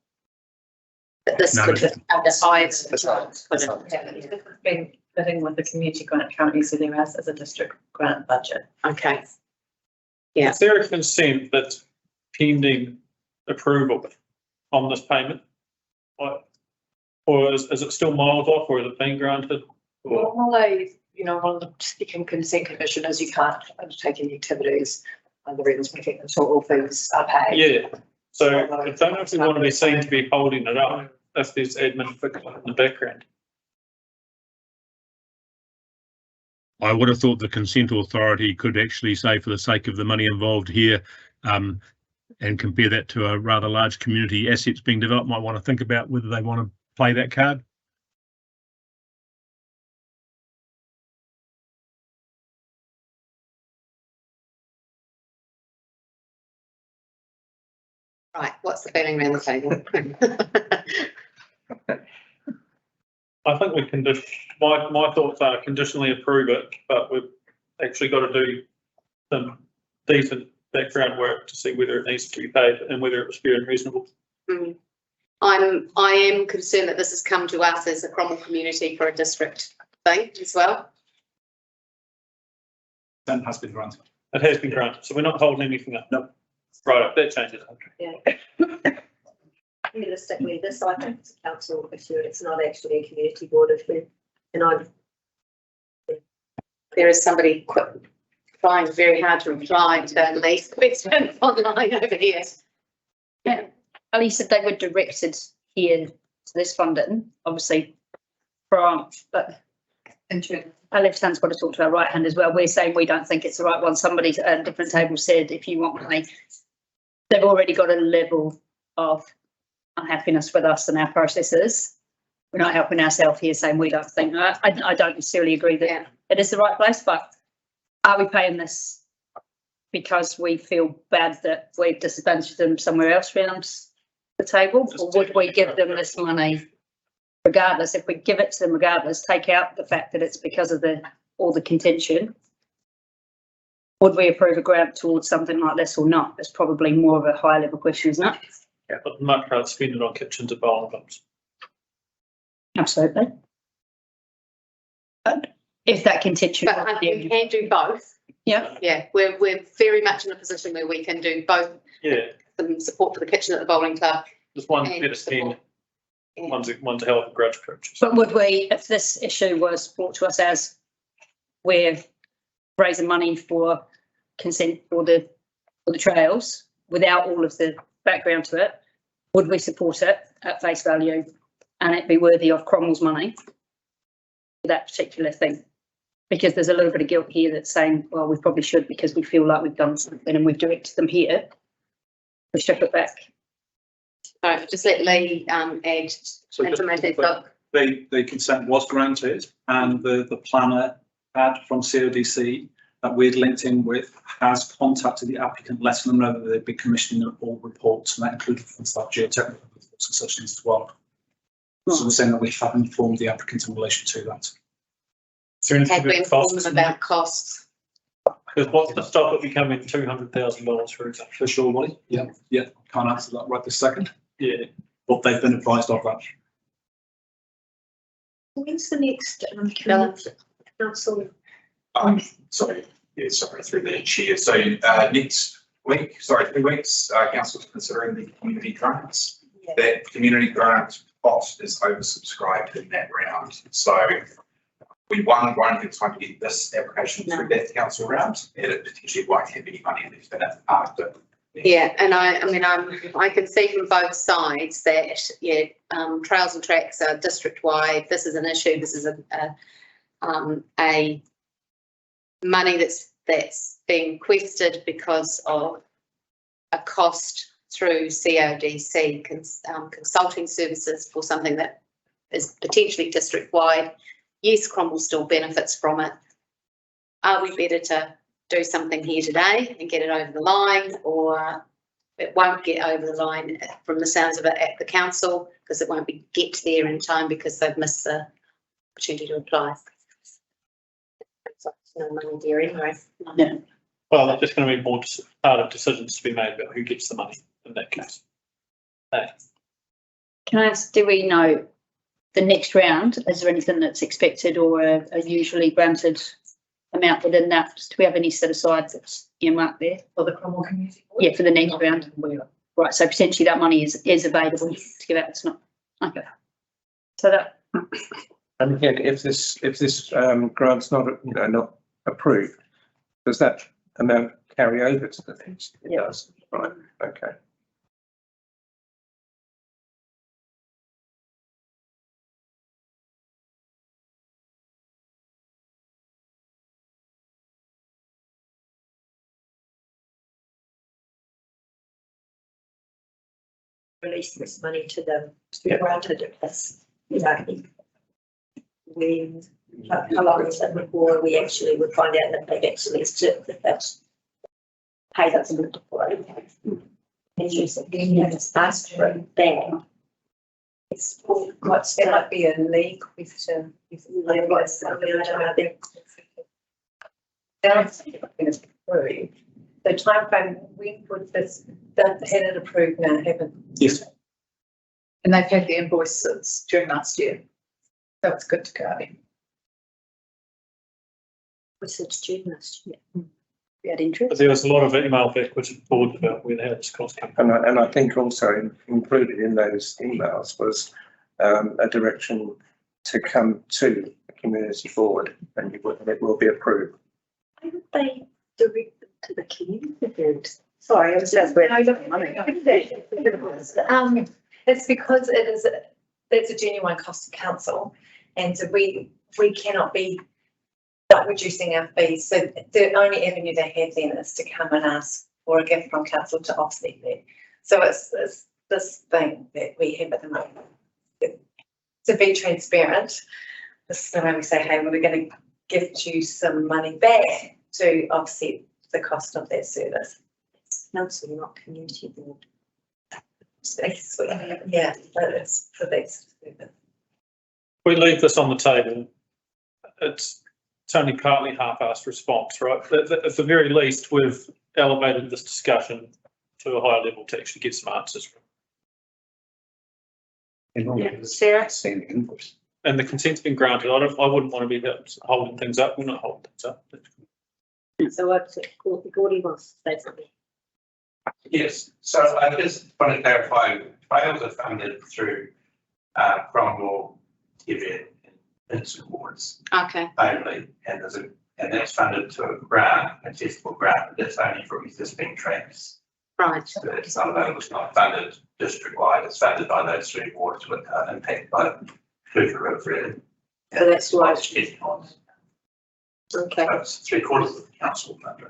That this No, could have either. Been living with the community grant currently, so there is a district grant budget. Okay. Yeah. Is there a consent that's pending approval on this payment? Or is it still miles off, or is it being granted? Or Normally, one of the second consent condition is you can't undertake any activities under reasons until all fees are paid. yeah, so I don't know if we want to be seen to be holding it up if there's admin in the background. I would have thought the consent authority could actually say, for the sake of the money involved here, and compare that to a rather large community assets being developed, might want to think about whether they want to play that card. Right. What's the feeling around the table? I think we can just, my thoughts are conditionally approve it, but we've actually got to do some decent background work to see whether it needs to be paid and whether it was fair and reasonable. I am concerned that this has come to us as a Cromwell community for a district thing as well. Then has been granted. It has been granted, so we're not holding anything up. No. Right, that changes. Realistically, this I think is a council issue. It's not actually a community board issue. And There is somebody trying very hard to reply to these questions online over here. Yeah, Ali said they were directed here to this funding, obviously branch, but our left hand's got to talk to our right hand as well. We're saying we don't think it's the right one. Somebody at a different table said if you want money, they've already got a level of unhappiness with us and our processes. We're not helping ourselves here saying we don't think. I don't necessarily agree that it is the right place, but are we paying this because we feel bad that we've disadvantaged them somewhere else around the table? Or would we give them this money regardless? If we give it to them regardless, take out the fact that it's because of all the contention, would we approve a grant towards something like this or not? It's probably more of a high level question, isn't it? Yeah, but much rather spend it on kitchens and bowling pumps. Absolutely. But if that contention. But I think we can do both. Yeah. Yeah, we're very much in a position where we can do both. Yeah. Some support for the kitchen at the bowling club. There's one and better spend, support. one's a hell of a grudge purchase. But would we, if this issue was brought to us as we're raising money for consent for the trails without all of the background to it, would we support it at face value and it be worthy of Cromwell's money for that particular thing? Because there's a little bit of guilt here that's saying, well, we probably should because we feel like we've done something and we've directed them here. We strip it back. All right, just let Lee add information. The the consent was granted and the planner had from CODC that we'd linked in with has contacted the applicant, letting them know that they'd be commissioning all reports, and that included things like geotechnical reports and such things as well. So we're saying that we have informed the applicant in relation to that. Is there anything Have we about informed costs? them about costs? Because what's the stop at becoming $200,000 for example? For sure, Molly? Yeah, can't answer that right this second, Yeah. but they've been advised of that. When's the next council? Sorry, through the chair. So next week, 3 weeks, council's considering the community grants. Yeah. That community grant pot is oversubscribed in that round. So we won't have time to get this application through that council round, and it potentially won't have any money left in it after. Yeah, and I can see from both sides that, trails and tracks are district wide. This is an issue. This is a money that's being requested because of a cost through CODC consulting services for something that is potentially district wide. Yes, Cromwell still benefits from it. Are we better to do something here today and get it over the line, or it won't get over the line from the sounds of it at the council because it won't get there in time because they've missed the opportunity to apply? No money there anyway. Yeah. Well, there's just going to be more part of decisions to be made about who gets the money in that case. Hey. Can I ask, do we know the next round, is there anything that's expected or a usually granted amount within that? Do we have any set aside that's earmarked there? For the Cromwell Community Board? Yeah, for the next round. Right, so potentially that money is available to give out. It's not, okay. So that. And again, if this grant's not approved, does that amount carry over to the next? It does. Right. Okay. Release this money to them to be granted as, how long is it before we actually would find out that they've actually that's paid us for it? And you said, just asked for it there. It's quite, it might be a league question. If they've got something, I don't know, they're. Approved. The timeframe, when would this, they've had it approved now, haven't? Yes. And they've had the invoices during last year. So it's good to go. Was it June last year? We had interest. But there was a lot of email backwards and forwards about where the hell this cost come from. And I think also included in those emails was a direction to come to the community board, and it will be approved. Why would they direct them to the community board? Sorry, I was just where I look. It's because that's a genuine cost of council, and so we cannot be not reducing our fees. So the only avenue they have then is to come and ask for a gift from council to offset that. So it's this thing that we have at the moment. To be transparent, this is the way we say, hey, we're going to gift you some money back to offset the cost of that service. It's council, not community board. Yeah, but it's for that service. We leave this on the table. It's only partly half-assed response, right? At the very least, we've elevated this discussion to a higher level to actually get some answers. Sarah? And the consent's been granted. I wouldn't want to be holding things up. We're not holding things up. So what's it called? Gordy wants to say something. Yes, so I just want to clarify, trials are funded through Cromwell, TV and supports Okay. only, and that's funded to a grant, a testable grant, but that's only for existing tracks. Right. So it's not funded district-wide, it's funded by those three wards with impacted by Kluka River. So that's why. Okay. Okay. So it's 3/4 of the council funded.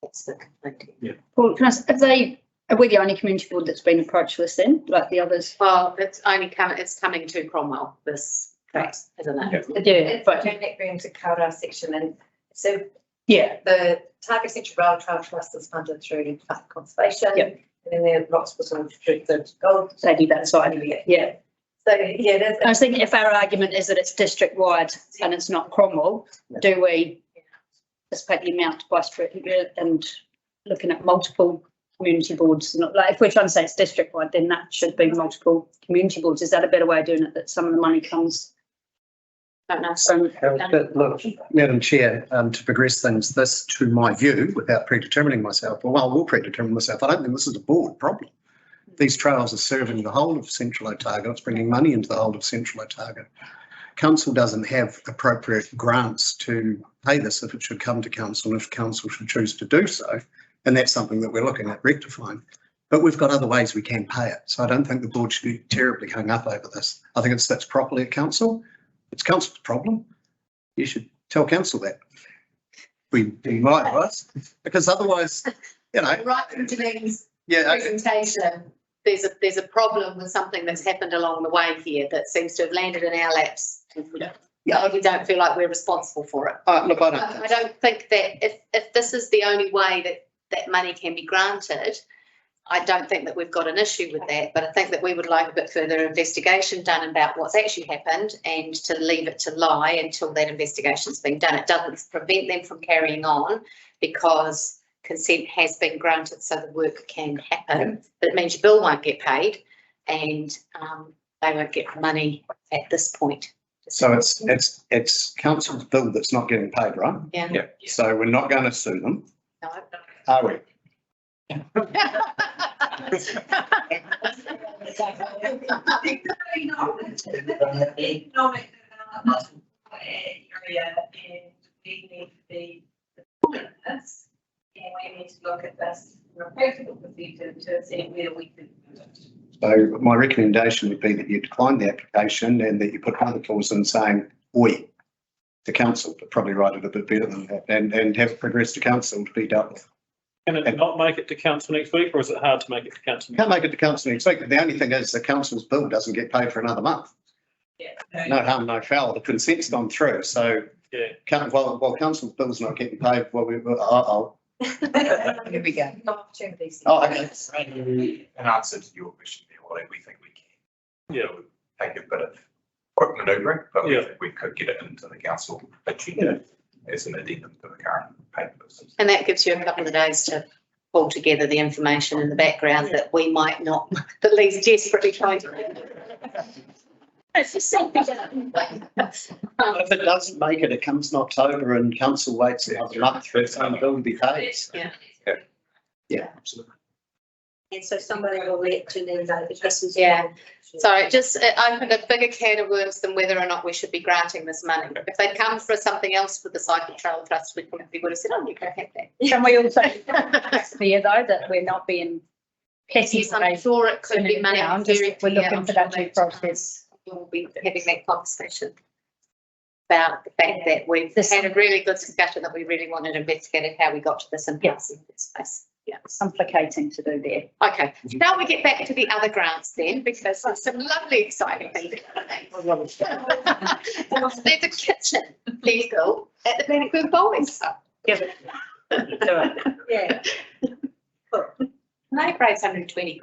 That's the complaint. Paul, can I ask, have they Are we the only community board that's been approached with this then, like the others? Well, it's coming to Cromwell, this tract, isn't it? Yeah, but Connect to Kaura section, and so yeah, the Target Central Rail Trail Trust is funded through Traffic Conservation. Yep. And then there are lots of sort of restricted gold. they do that side. Yeah. So, yeah, there's. I was thinking if our argument is that it's district wide and it's not Cromwell, do we anticipate the amount by street and looking at multiple community boards? Not like if we're trying to say it's district wide, then that should be multiple community boards. Is that a better way of doing it? That some of the money comes? Don't know. So Look, Madam Chair, to progress things, this, to my view, without predetermining myself, well, I will predetermine myself, I don't think this is a board problem. These trails are serving the whole of Central Otago, it's bringing money into the whole of Central Otago. Council doesn't have appropriate grants to pay this if it should come to council, if council should choose to do so, and that's something that we're looking at rectifying. But we've got other ways we can pay it, so I don't think the board should be terribly hung up over this. I think it sits properly at council. It's council's problem. You should tell council that. We might, right? Because otherwise, you know. Right from Janine's Yeah. presentation, there's a problem with something that's happened along the way here that seems to have landed in our laps. Yeah, we don't feel like we're responsible for it. Look, I don't. I don't think that if this is the only way that money can be granted, I don't think that we've got an issue with that, but I think that we would like a bit further investigation done about what's actually happened and to leave it to lie until that investigation's been done. It doesn't prevent them from carrying on because consent has been granted so the work can happen, but it means your bill won't get paid and they won't get the money at this point. So it's council's bill that's not getting paid, right? Yeah. Yeah. So we're not going to sue them, No. are we? Economic development area, and we need to be supporting this, and we need to look at this from a practical perspective to see where we can. So my recommendation would be that you decline the application and that you put another clause in saying we to council, but probably write it a bit better than that and have it progress to council to be dealt with. Can it not make it to council next week, or is it hard to make it to council? You can't make it to council next week. The only thing is the council's bill doesn't get paid for another month. Yeah. No harm, no foul. The consent's gone through, so Yeah. while council's bill's not getting paid, well, Here we go. Opportunities. oh, okay. In answer to your question, there, we think we can. Yeah. It would take a bit of quick manoeuvring, but we Yeah. think we could get it into the council agenda as an addendum to the current papers. And that gives you a couple of days to pull together the information in the background that we might not, at least desperately trying to. It's just something. If it doesn't make it, it comes in October and council waits another month for its own bill to be paid. Yeah. Absolutely. And so somebody will let Janine know that this is. Yeah. So it opened a bigger can of worms than whether or not we should be granting this money. If they'd come for something else with the Cycle Trail Trust, we probably would have said, oh, you go have that. can we also clear though that we're not being petty? Yes, I'm sure it could be money. Down, Very just we're clear. looking I'm for sure that due that, process. We'll be having that conversation about the fact that we've This- had a really good discussion that we really wanted investigated how we got to this impasse in this space. Yeah. Complicating to do there. Okay, now we get back to the other grants then, because there's some lovely exciting things. There's a kitchen, please go, at the Bannockburn Bowling Club. Give it. Do it. Yeah. They raised 120.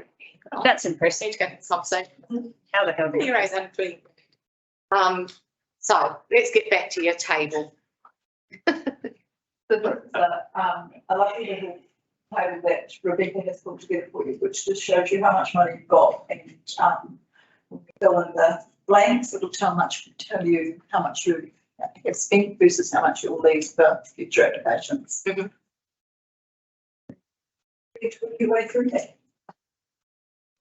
That's impressive. Need to go for this conversation. How the hell did You raised 120. So let's get back to your table. A lovely little table that Rebecca has put together for you, which just shows you how much money you've got, and when you fill in the blanks, it'll tell you how much you have spent versus how much you'll leave for future applications. Mhm. Your way through that.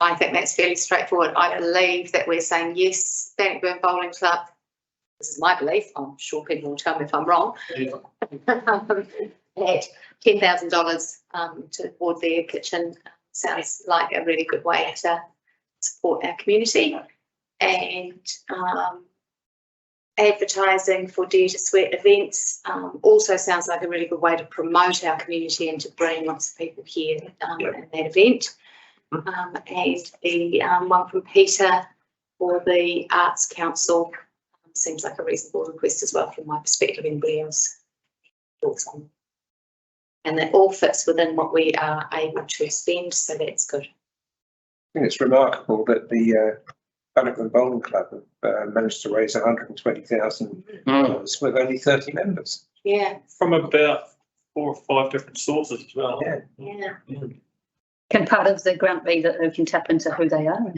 I think that's fairly straightforward. I believe that we're saying yes, Bannockburn Bowling Club. This is my belief. I'm sure people will tell me if I'm wrong. At $10,000 toward their kitchen sounds like a really good way to support our community. And advertising for Dare to Sweat events also sounds like a really good way to promote our community and to bring lots of people here in that event. and the one from Peter for the Arts Council seems like a reasonable request as well from my perspective. Anybody else thoughts on? And that all fits within what we are able to spend, so that's good. I think it's remarkable that the Bannockburn Bowling Club managed to raise $120,000 with only 30 members. Yeah, From about 4 or 5 different sources as well. Yeah. yeah. Can part of the grant be that we can tap into who they are and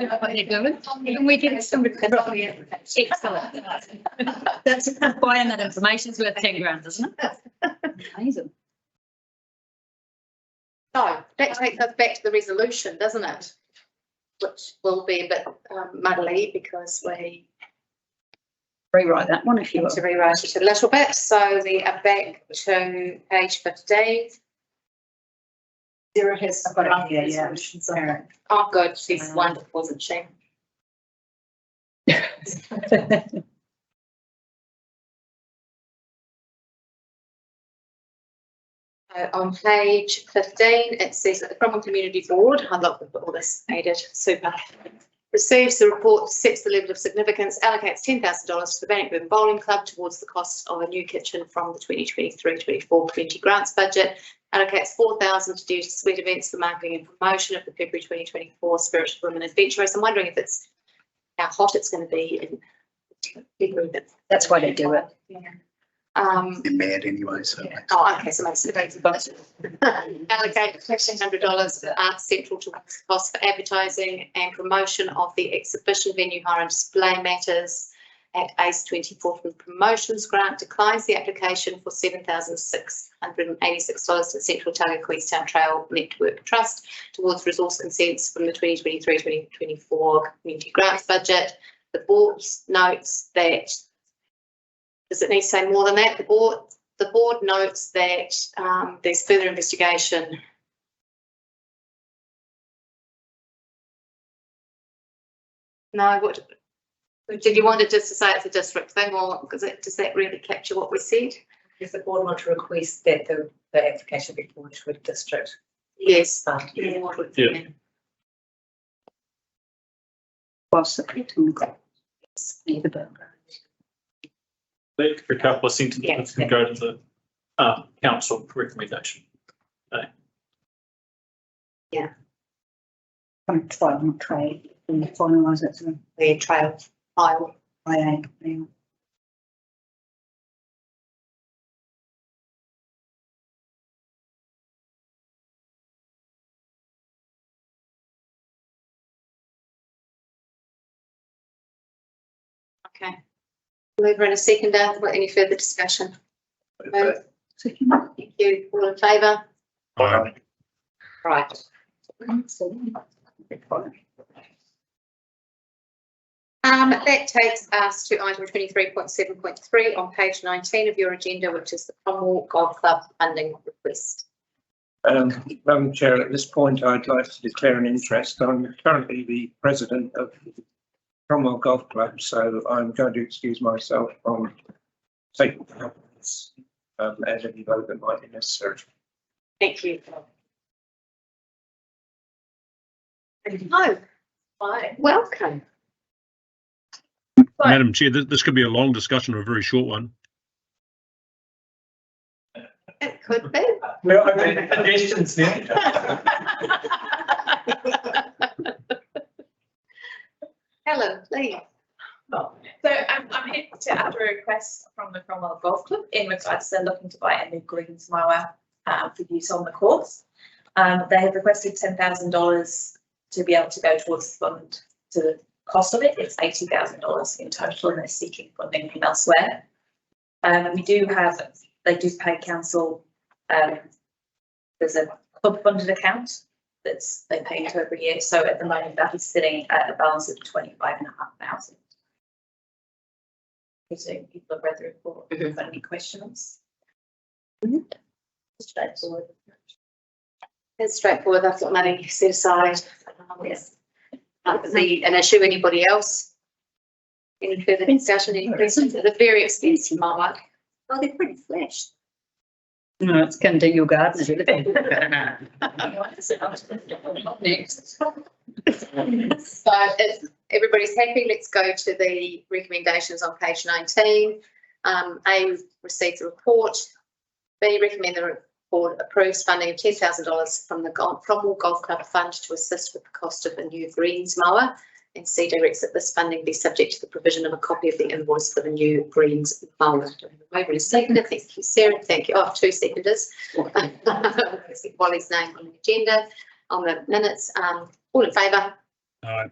what they're doing? And we get somebody. Excellent. That's buying that information's worth 10 grand, isn't it? Amazing. So that takes us back to the resolution, doesn't it? Which will be a bit muddly because we Rewrite that one if you need will. to rewrite it a little bit. So we are back to page 15. Sarah has. I've got it here, yeah. resolutions. Oh, good. She's wonderful, isn't she? On page 15, it says that the Cromwell Community Board, I'd love to put all this aided, super, receives the report, sets the level of significance, allocates $10,000 to the Bannockburn Bowling Club towards the cost of a new kitchen from the 2023-24 community grants budget, allocates $4,000 to do sweat events for marketing and promotion of the February 2024 Spiritual Women Adventure Race. I'm wondering if it's how hot it's going to be in February. That's why they do it. Yeah. They're mad anyway, so. Oh, okay, so most of the budget. Allocate $1,500 for Arts Central towards the cost for advertising and promotion of the exhibition venue hire and display matters at ACE 24 from the promotions grant. Declines the application for $7,686 to the Central Otago Queenstown Trail Network Trust towards resource consents from the 2023-2024 community grants budget. The board notes that. Does it need to say more than that? The board notes that there's further investigation. No, what did you want it just to say it's a district thing, or because does that really capture what we said? Does the board want to request that the application be forwarded to a district? Yes. Yeah. Whilst supporting the bill. A couple of sentences can go to the council recommendation. Yeah. Try and trade and finalise it. So The trail file. I am. Okay. Mover and a seconder. Any further discussion? No. Thank you. All in favour? Right. That takes us to item 23.7.3 on page 19 of your agenda, which is the Cromwell Golf Club funding request. Madam Chair, at this point, I'd like to declare an interest. I'm currently the president of Cromwell Golf Club, so I'm going to excuse myself from taking part in this as any vote that might be necessary. Thank you. Hello. Hi. Welcome. Madam Chair, this could be a long discussion or a very short one. It could be. No, I mean, suggestions now. Helen, please. So I'm here to add a request from the Cromwell Golf Club in regards to looking to buy a new greens mower for use on the course. They have requested $10,000 to be able to go towards the fund to the cost of it. It's $80,000 in total, and they're seeking funding from elsewhere. They do pay council. There's a club funded account they pay into every year. So at the moment that is sitting at a balance of 25,500. Presume people have read the report. If you've got any questions. Straightforward. It's straightforward. That's what money set aside. Yes. An issue. Anybody else? Any further discussion? Any questions? They're very expensive, Mark. Oh, they're pretty flash. No, it's can do your garden. So if everybody's happy, let's go to the recommendations on page 19. A, receive the report. B, recommend the report approves funding of $10,000 from the Cromwell Golf Club Fund to assist with the cost of a new greens mower. And C, directs that this funding be subject to the provision of a copy of the invoice for the new greens mower. Wait a second. Thank you, Sarah. Thank you. Oh, 2 seconders. Wally's name on the agenda, on the minutes. All in favour? Aye.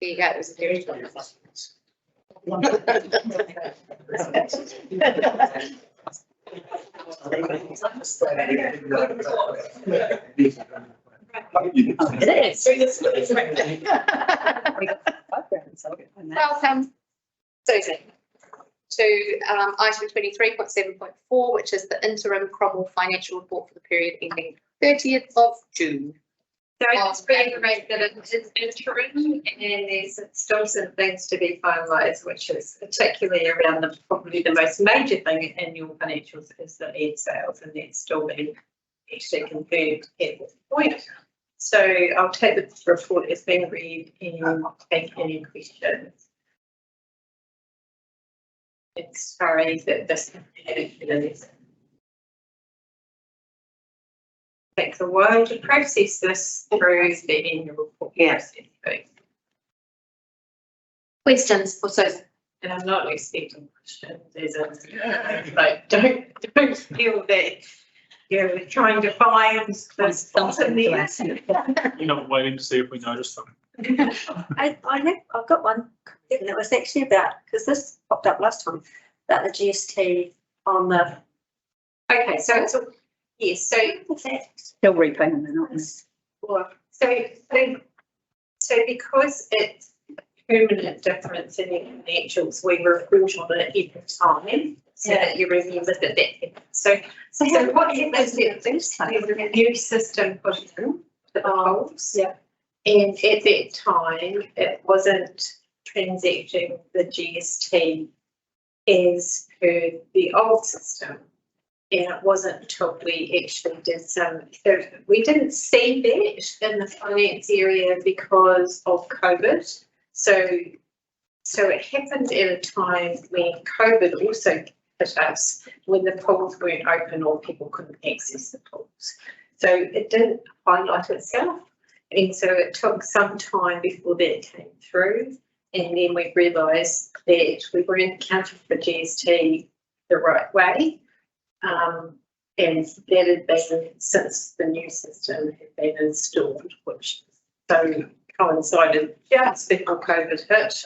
There you go. It was a very good. Welcome, Susan, to item 23.7.4, which is the interim Cromwell financial report for the period ending 30th of June. So I just reiterate that it is interim and there's still some things to be finalised, which is particularly around probably the most major thing in your financials is the lead sales, and that's still being actually confirmed at this point. So I'll take the report as being read and take any questions. As far as this takes a while to process this through the annual report. Yes. Questions for Susan? And I'm not expecting questions, like don't feel that you're trying to find this bottom there. You're not waiting to see if we notice them. I've got one, and it was actually about, because this popped up last time, about the GST on the. Okay, so it's yes, so Still repaying them, aren't they? so because it's a permanent difference in your financials, we report on it every time, so that you remember that happens. So what happens is there's a new system put in for the polls. Yeah. And at that time, it wasn't transacting the GST as per the old system. And it wasn't until we actually did so we didn't see that in the finance area because of COVID. So it happened at a time when COVID also hit us, when the pools weren't open or people couldn't access the pools. So it didn't highlight itself. And so it took some time before that came through. And then we realised that we weren't accounting for GST the right way. And that had been since the new system had been installed, which so coincided just before COVID hit.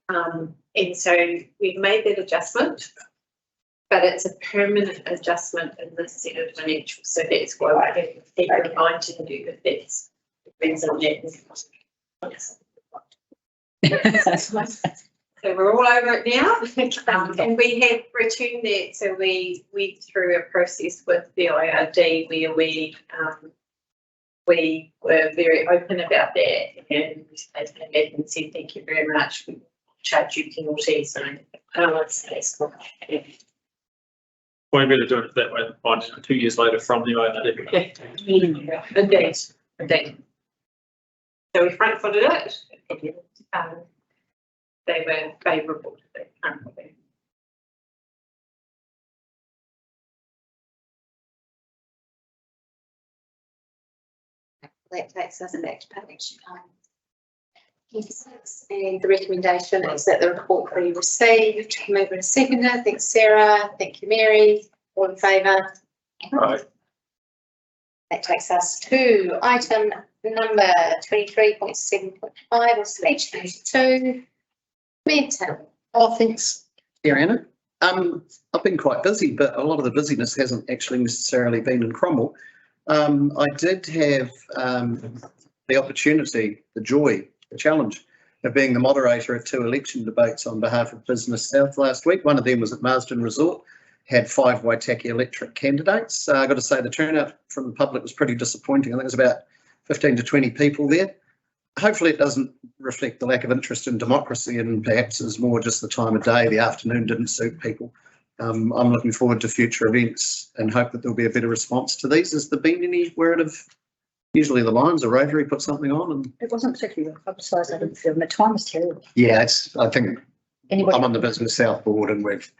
And so we've made that adjustment, but it's a permanent adjustment in this set of financials. So that's why I have to keep reminding you that that's the reason that. So we're all over it now, and we have returned that. So we went through a process with the IRD where we were very open about that, and they came back and said, thank you very much, we charge you penalties. And that's cool. Way better doing it that way than finding it 2 years later from the IRD. Indeed. So we front footed it. They were favourable to that currently. That takes us back to page 26, and the recommendation is that the report be received. Mover and seconder. Thanks, Sarah. Thank you, Mary. All in favour? Right. That takes us to item number 23.7.5 on page 82. Mental. Oh, thanks, Ariana. I've been quite busy, but a lot of the busyness hasn't actually necessarily been in Cromwell. I did have the opportunity, the joy, the challenge of being the moderator of 2 election debates on behalf of Business South last week. One of them was at Marsden Resort, had 5 Waitaki electorate candidates. I've got to say the turnout from the public was pretty disappointing. I think it was about 15 to 20 people there. Hopefully it doesn't reflect the lack of interest in democracy, and perhaps it's more just the time of day. The afternoon didn't suit people. I'm looking forward to future events and hope that there'll be a better response to these. Has there been any where it have, usually the Lions or Rotary put something on? And It wasn't particularly well publicised, I didn't feel, and the time was terrible. yeah, I think Anybody? I'm on the Business South board and we've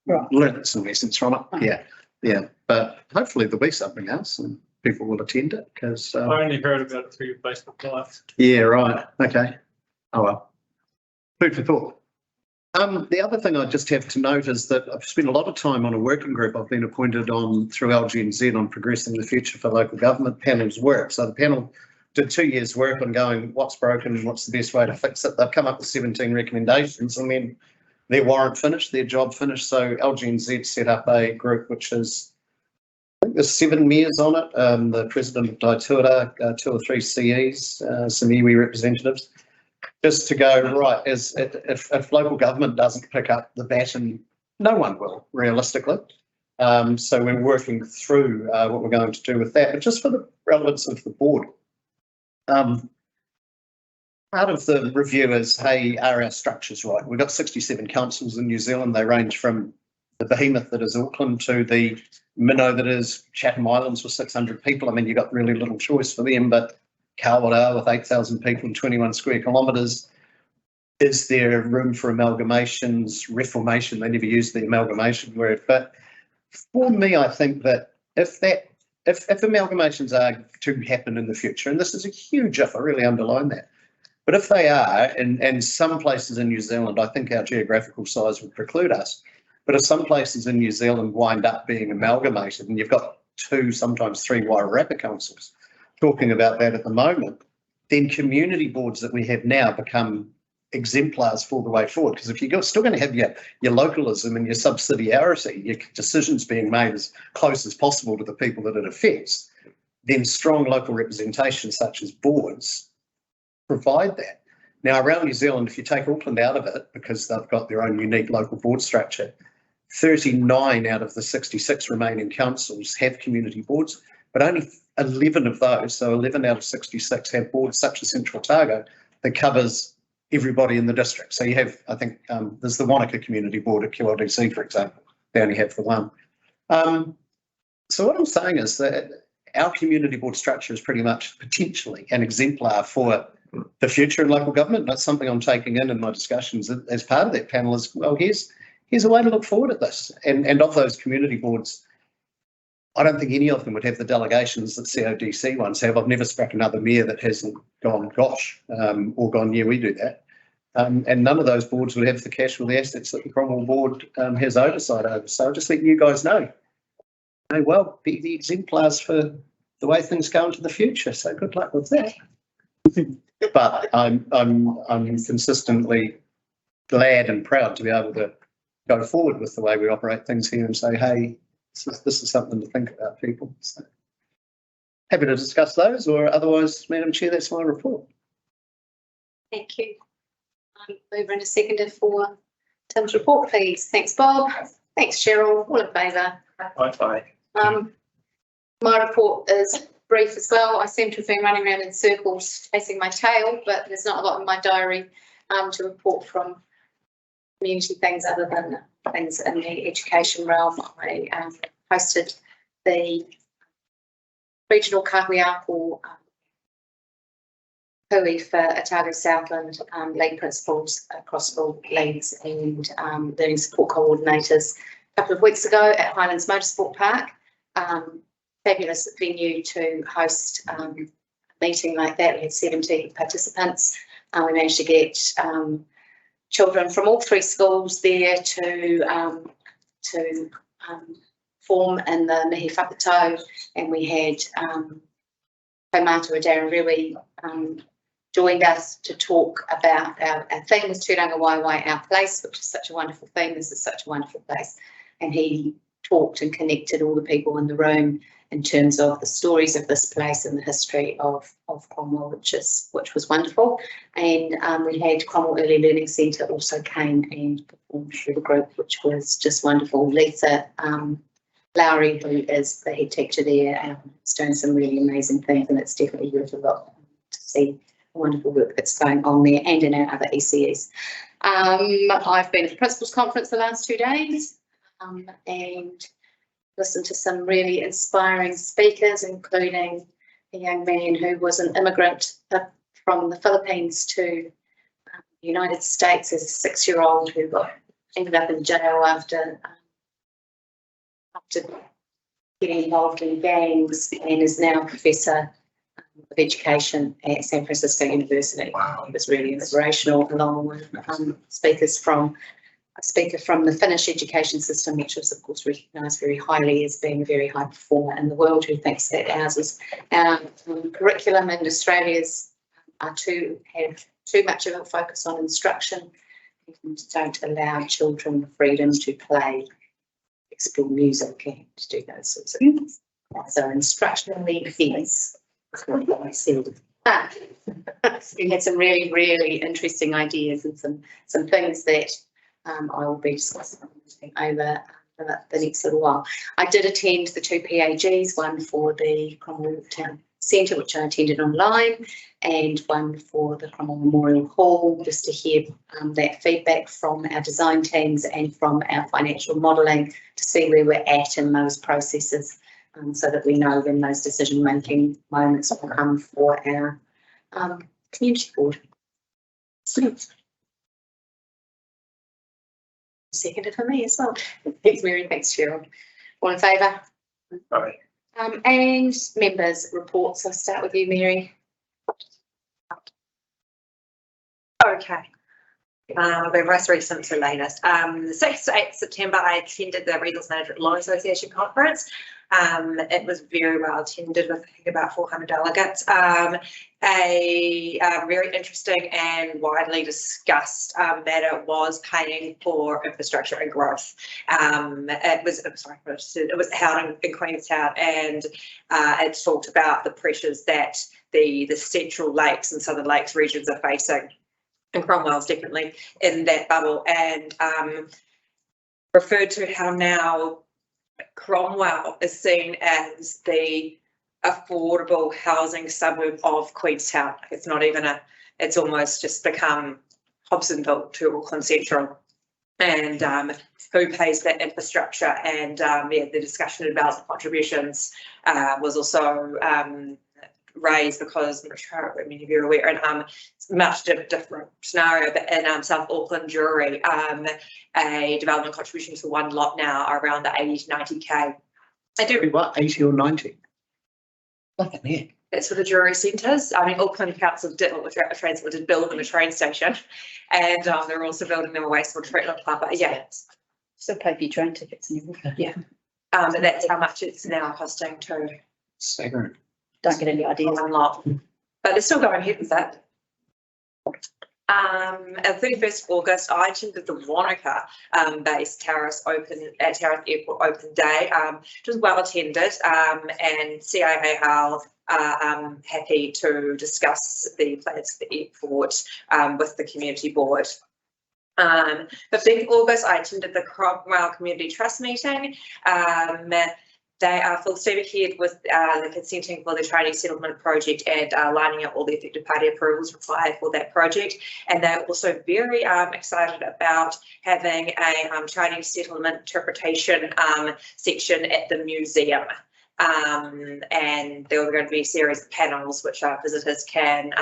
Right. learned some lessons from it. Yeah, but hopefully there'll be something else and people will attend it because. I only heard about it through your Facebook Live. Yeah, right. Okay. Oh well. Food for thought. The other thing I just have to note is that I've spent a lot of time on a working group I've been appointed on through LGNZ on progressing the future for local government panel's work. So the panel did 2 years work on going, what's broken and what's the best way to fix it. They've come up with 17 recommendations and then their warrant finished, their job finished. So LGNZ set up a group which is, I think there's 7 mayors on it, the president of Daituara, 2 or 3 CEs, some iwi representatives, just to go, right, if local government doesn't pick up the baton, no one will, realistically. So we're working through what we're going to do with that, but just for the relevance of the board. Part of the review is, hey, are our structures right? We've got 67 councils in New Zealand. They range from the behemoth that is Auckland to the minnow that is Chatham Islands with 600 people. I mean, you've got really little choice for them, but Kawerau with 8,000 people and 21 square kilometres. Is there room for amalgamations, reformation? They never use the amalgamation word, but for me, I think that if amalgamations are to happen in the future, and this is a huge if, I really underline that, but if they are, and some places in New Zealand, I think our geographical size would preclude us, but if some places in New Zealand wind up being amalgamated, and you've got 2, sometimes 3 Wairarapa councils talking about that at the moment, then community boards that we have now become exemplars for the way forward. Because if you're still going to have your localism and your subsidiarity, your decisions being made as close as possible to the people that it affects, then strong local representation such as boards provide that. Now around New Zealand, if you take Auckland out of it, because they've got their own unique local board structure, 39 out of the 66 remaining councils have community boards, but only 11 of those, so 11 out of 66 have boards such as Central Otago that covers everybody in the district. So you have, I think, there's the Wanaka Community Board at QLDC, for example. They only have the one. So what I'm saying is that our community board structure is pretty much potentially an exemplar for the future in local government. That's something I'm taking in my discussions as part of that panel is, well, here's a way to look forward at this. And of those community boards, I don't think any of them would have the delegations that CODC ones have. I've never struck another mayor that hasn't gone, gosh, or gone, yeah, we do that. And none of those boards would have the cash or the assets that the Cromwell board has oversight over. So I'll just let you guys know. May well be the exemplars for the way things go into the future. So good luck with that. But I'm consistently glad and proud to be able to go forward with the way we operate things here and say, hey, this is something to think about, people. So happy to discuss those, or otherwise, Madam Chair, that's my report. Thank you. Over in a second for Tim's report, please. Thanks, Bob. Thanks, Cheryl. All in favour? Bye. My report is brief as well. I seem to have been running around in circles chasing my tail, but there's not a lot in my diary to report from community things other than things in the education realm. I hosted the regional kahuiako hui for Otago Southland league principals across all leagues and learning support coordinators a couple of weeks ago at Highlands Motorsport Park. Fabulous venue to host a meeting like that. We had 70 participants. We managed to get children from all 3 schools there to form in the mihi whakatau, and we had Kaumātua Darren Rewi joined us to talk about our theme was Tūranga Waiwai, our place, which is such a wonderful theme. This is such a wonderful place, and he talked and connected all the people in the room in terms of the stories of this place and the history of Cromwell, which was wonderful. And we had Cromwell Early Learning Centre also came and performed through the group, which was just wonderful. Lisa Lowry, who is the head teacher there, is doing some really amazing things, and it's definitely worth a look to see the wonderful work that's going on there and in our other ECEs. I've been at the Principals Conference the last 2 days. and listened to some really inspiring speakers, including a young man who was an immigrant from the Philippines to the United States as a 6-year-old who ended up in jail after getting involved in gangs, and is now Professor of Education at San Francisco University. Wow. It was really inspirational, along with a speaker from the Finnish education system, which was of course recognised very highly as being a very high performer in the world, who thinks that our curriculum in Australia's have too much of a focus on instruction and don't allow children the freedom to play, explore music, and to do those sorts of things. So instructionally, yes. That's what I said. We had some really, really interesting ideas and some things that I will be discussing over the next little while. I did attend the 2 PAGs, one for the Cromwell Town Centre, which I attended online, and one for the Cromwell Memorial Hall, just to hear that feedback from our design teams and from our financial modelling to see where we're at in those processes, so that we know when those decision-making moments will come for our community board. Seconded for me as well. Thanks, Mary. Thanks, Cheryl. All in favour? Aye. And members' reports. I'll start with you, Mary. Okay. I'll be most recent to latest. The 6th to 8th September, I attended the Resource Management Law Association conference. It was very well attended with, I think, about 400 delegates. A very interesting and widely discussed matter was paying for infrastructure and growth. It was held in Queenstown, and it talked about the pressures that the Central Lakes and Southern Lakes regions are facing. And Cromwell's definitely in that bubble, and referred to how now Cromwell is seen as the affordable housing suburb of Queenstown. It's not even it's almost just become Hobsonville to Auckland Central. And who pays that infrastructure? And the discussion about the contributions was also raised, because I'm not sure how many of you are aware, and much different scenario, but in South Auckland Jury, a development contribution for one lot now are around the 80 to 90k. I do what, 80 or 90? Look at me. That's for the jury centres. I mean, Auckland Council did build them a train station, and they're also building them a wastewater treatment plant. But yeah, still pay for your train tickets and everything. Yeah, but that's how much it's now costing to. Staggering. Don't get any ideas. Unlock, but they're still going ahead with that. On 31st of August, I attended the Wanaka based Terrace Airport Open Day, which was well attended, and CIA are happy to discuss the plans for the airport with the community board. 15th of August, I attended the Cromwell Community Trust meeting. They are full steam ahead with the consenting for the training settlement project and lining up all the affected party approvals required for that project. And they're also very excited about having a training settlement interpretation section at the museum. And there are going to be a series of panels which visitors can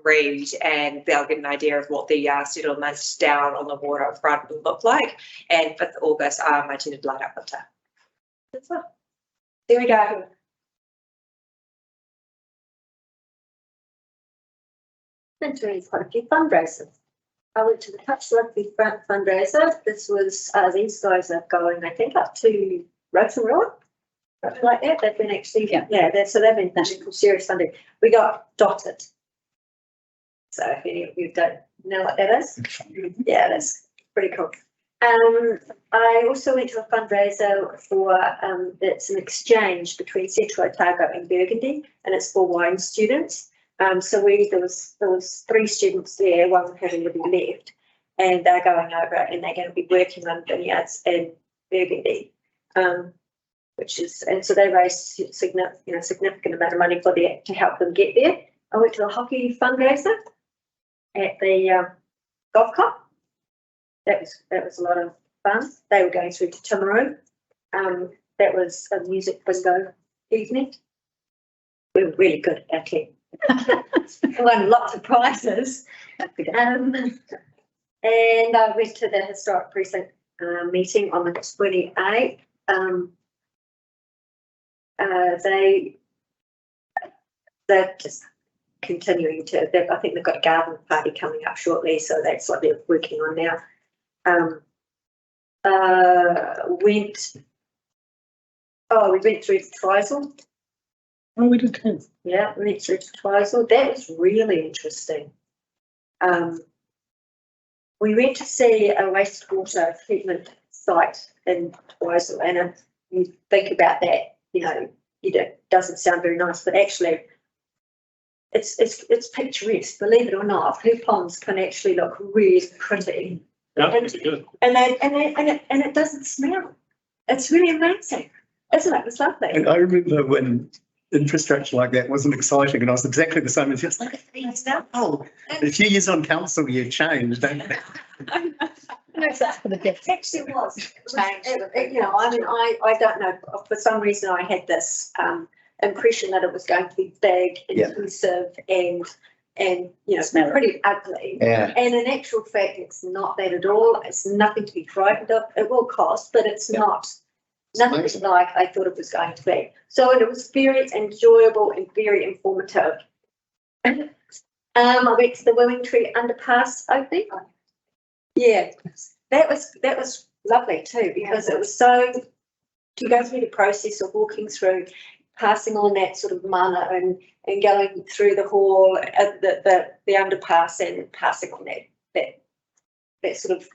read, and they'll get an idea of what the settlements down on the water front will look like. And 5th of August, I attended Light Up Winter. There we go. Been doing quite a few fundraisers. I went to the Touch Rugby fundraiser. This was, these guys are going, I think, up to Rotorua. Like that, they've been actually, so they've been actually serious funding. We got dotted. So if any of you don't know what that is, yeah, that's pretty cool. I also went to a fundraiser for it's an exchange between Central Otago and Burgundy, and it's for wine students. So there was 3 students there, one having already left, and they're going over and they're going to be working on vineyards in Burgundy. So they raised significant amount of money to help them get there. I went to the hockey fundraiser at the golf club. That was a lot of fun. They were going through to Timaru. That was a music bingo evening. We were really good at our team. Won lots of prizes. And I went to the historic precinct meeting on the 28th. They're just continuing to, I think they've got a garden party coming up shortly, so that's what they're working on now. We went through Twisel. Oh, we did too. Yeah, we went through Twisel. That was really interesting. We went to see a wastewater treatment site in Twisel, and you think about that, it doesn't sound very nice, but actually it's picturesque, believe it or not. Her ponds can actually look really pretty. Yeah, it's good. And it doesn't smell. It's really amazing, isn't it? It's lovely. And I remember when infrastructure like that wasn't exciting, and I was exactly the same as you. It's like, oh, a few years on council, you changed, don't you? It actually was changed. I don't know. For some reason, I had this impression that it was going to be big, inclusive, and pretty ugly. Yeah. And in actual fact, it's not that at all. It's nothing to be frightened of. It will cost, but it's not nothing like I thought it was going to be. So it was very enjoyable and very informative. I went to the Willingtree underpass opening. Yeah, that was lovely too, because it was so, to go through the process of walking through, passing on that sort of mana and going through the hall, the underpass, and passing on that sort of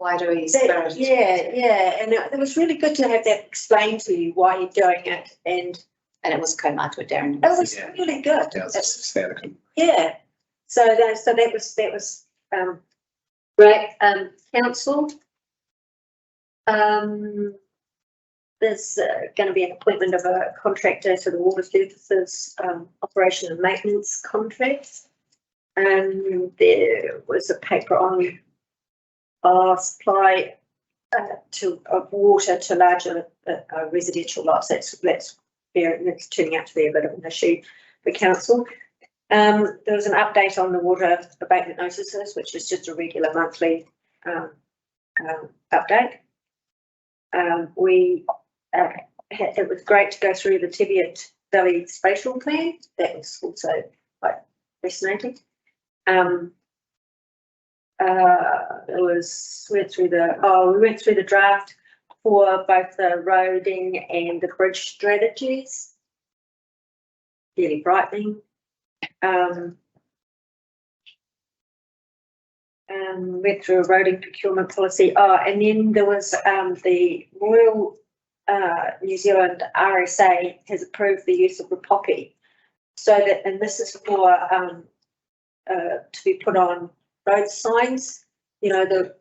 wider spirit. Yeah, and it was really good to have that explained to you why you're doing it, and it was co-marked Darren. It was really good. Yeah. So that was great. Council. There's going to be an appointment of a contractor for the water services operation and maintenance contracts. And there was a paper on supply of water to larger residential lots. That's turning out to be a bit of an issue for council. There was an update on the water abatement notices, which is just a regular monthly update. It was great to go through the Teviot Valley spatial plan. That was also quite fascinating. We went through the draft for both the roading and the bridge strategies. Really brightening. Went through a roading procurement policy. And then there was the Royal New Zealand RSA has approved the use of the poppy, so that, and this is for to be put on road signs, the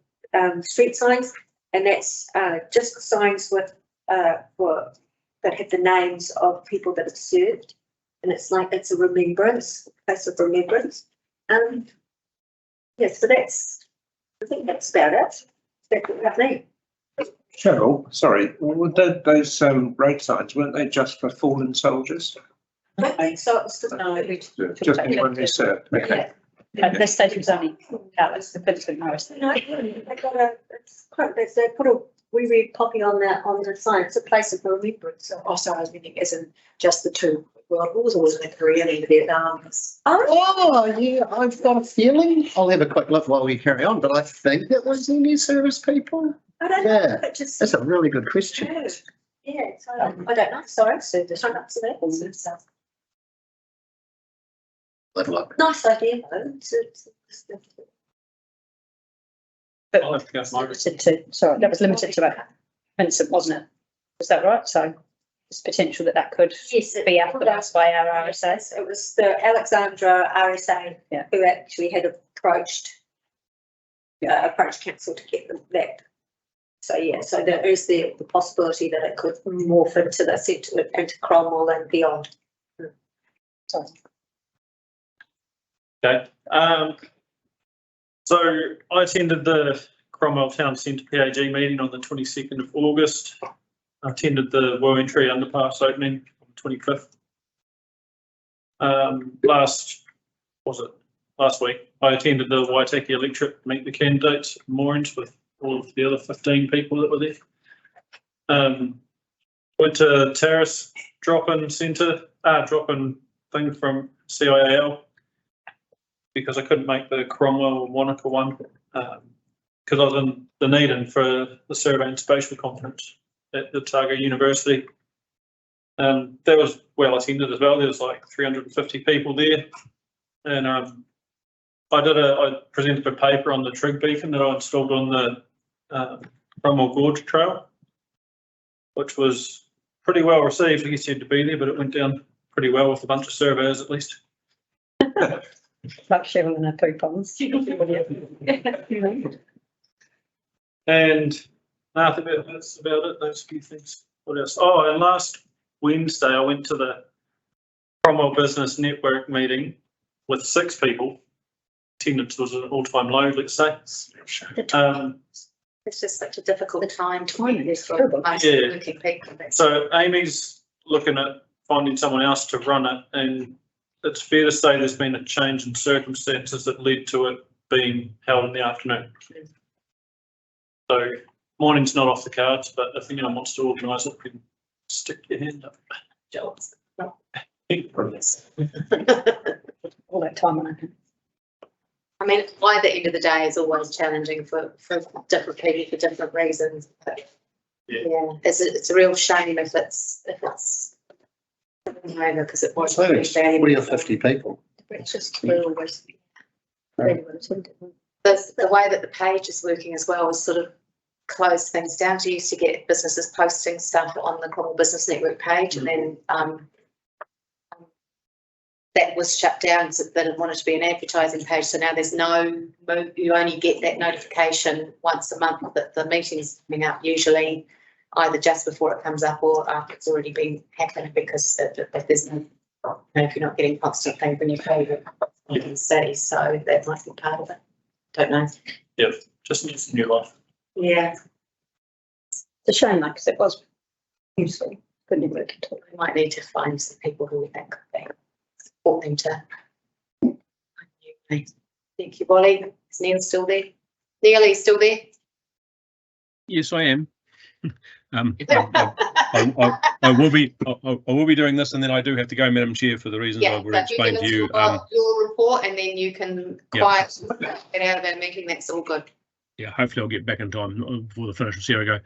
street signs, and that's just signs with that have the names of people that have served, and it's a remembrance, a place of remembrance. So I think that's about it. That's about me. Cheryl, sorry, those road signs, weren't they just for fallen soldiers? I think so. It's Just anyone who served, okay. Yeah. At this stage, it was only Alice, the Vincent Morris. They put a wee red poppy on the sign. It's a place of remembrance. Also, I was meaning, isn't just the two world wars, or was it Korea and the Vietnam? Oh, yeah, I've got a feeling. I'll have a quick look while we carry on, but I think it was the new service people. I don't know. That's a really good question. Yeah, so I don't know. Sorry, so the sign up to that. Have a look. Nice idea, though. I'll have to go for my That was limited to Vincent, wasn't it? Is that right? So there's potential that could be authorised by our RSA. It was the Alexandra RSA who actually had approached council to get that. So so there is the possibility that it could morph into the centre, into Cromwell and beyond. Sorry. Okay. So I attended the Cromwell Town Centre PAG meeting on the 22nd of August. I attended the Woe Entry underpass opening on the 25th. Last week, I attended the Waitaki Electric Meet the Candidates moorings with all of the other 15 people that were there. Went to Terrace drop-in thing from CIAL because I couldn't make the Cromwell Wanaka one because I was in Dunedin for the Survey and Spatial Conference at the Otago University. That was well attended as well. There was like 350 people there, and I presented a paper on the trig beacon that I installed on the Cromwell Gorge Trail, which was pretty well received. I guess you had to be there, but it went down pretty well with a bunch of surveyors at least. Like Cheryl and her poo ponds. And I think that's about it, those few things. What else? Oh, and last Wednesday I went to the Cromwell Business Network meeting with 6 people. Attendance was an all-time low, let's say. It's just such a difficult time for most Yeah. working people. So Amy's looking at finding someone else to run it, and it's fair to say there's been a change in circumstances that led to it being held in the afternoon. So morning's not off the cards, but if anyone wants to organise it, you can stick your hand up. All that time on it. I mean, by the end of the day, it's always challenging for different people for different reasons. But yeah, it's a real shame if it's over because it was So it's 40 or 50 people. It's just we're always really well attended. The way that the page is working as well has sort of closed things down. You used to get businesses posting stuff on the Cromwell Business Network page, and then that was shut down because it didn't want it to be an advertising page. So now there's you only get that notification once a month that the meeting's coming up, usually either just before it comes up or after it's already been happened, because if there's no, if you're not getting constant things when you pay, you can see. So that might be part of it. Don't know. Yeah, just needs a new life. Yeah. It's a shame, like, because it was useful. Couldn't work at all. We might need to find some people who that could be. Support them to. Thank you, Wally. Is Neil still there? Neil, are you still there? Yes, I am. I will be doing this, and then I do have to go, Madam Chair, for the reasons I've already explained to you. Your report, and then you can quiet get out of our meeting. That's all good. Yeah, hopefully I'll get back in time before the finish. We'll see how we go.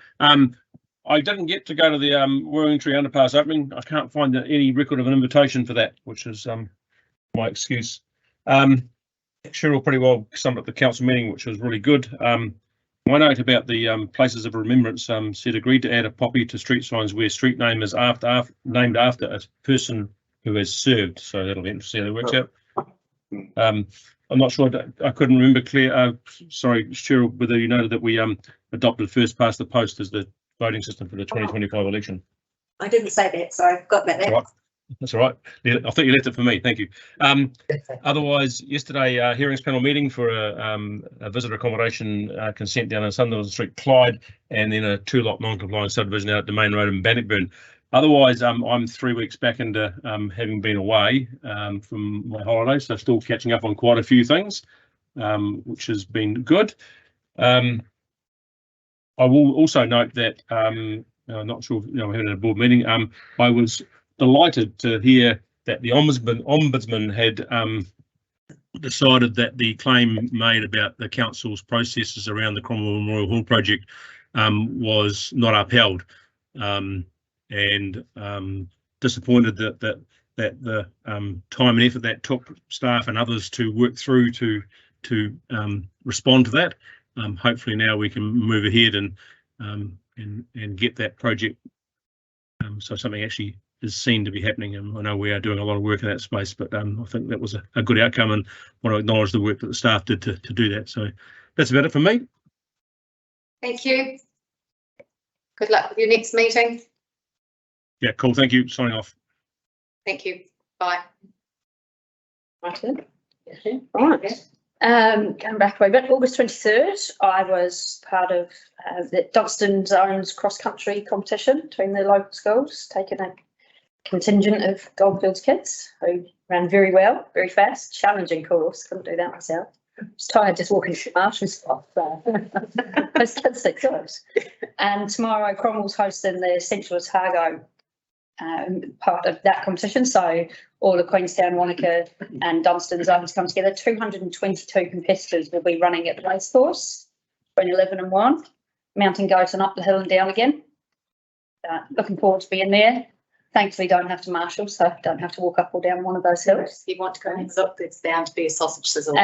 I didn't get to go to the Woe Entry underpass opening. I can't find any record of an invitation for that, which is my excuse. Cheryl pretty well summed up the council meeting, which was really good. My note about the places of remembrance said agreed to add a poppy to street signs where street name is named after a person who has served. So that'll be interesting how that works out. I'm not sure. I couldn't remember, Claire. Sorry, Cheryl, whether you noted that we adopted first past the post as the voting system for the 2025 election. I didn't say that, so I've got that. That's all right. I thought you left it for me. Thank you. Otherwise, yesterday, hearings panel meeting for a visitor accommodation consent down in Sunderland Street, Clyde, and then a 2-lot non-compliant subdivision out at Domain Road in Bannockburn. Otherwise, I'm 3 weeks back into having been away from my holidays, so still catching up on quite a few things, which has been good. I will also note that I'm not sure if we had a board meeting. I was delighted to hear that the ombudsman had decided that the claim made about the council's processes around the Cromwell Memorial Hall project was not upheld, and disappointed that the time and effort that took staff and others to work through to respond to that. Hopefully now we can move ahead and get that project so something actually is seen to be happening. And I know we are doing a lot of work in that space, but I think that was a good outcome, and want to acknowledge the work that the staff did to do that. So that's about it for me. Thank you. Good luck with your next meeting. Yeah, cool. Thank you. Signing off. Thank you. Bye. Right. Going back a bit, August 23rd, I was part of the Dunstan Zones cross-country competition between the local schools, taking a contingent of Goldfields kids who ran very well, very fast, challenging course, couldn't do that myself. I was tired just walking through Marshall's off. Those kids think close. And tomorrow Cromwell's hosting the Central Otago part of that competition. So all the Queenstown, Wanaka and Dunstan zones come together. 222 competitors will be running at the race course between 11 and 1. Mountain goes and up the hill and down again. Looking forward to being there. Thankfully don't have to marshal, so don't have to walk up or down one of those hills. If you want to go and have a look, there's bound to be a sausage sizzle.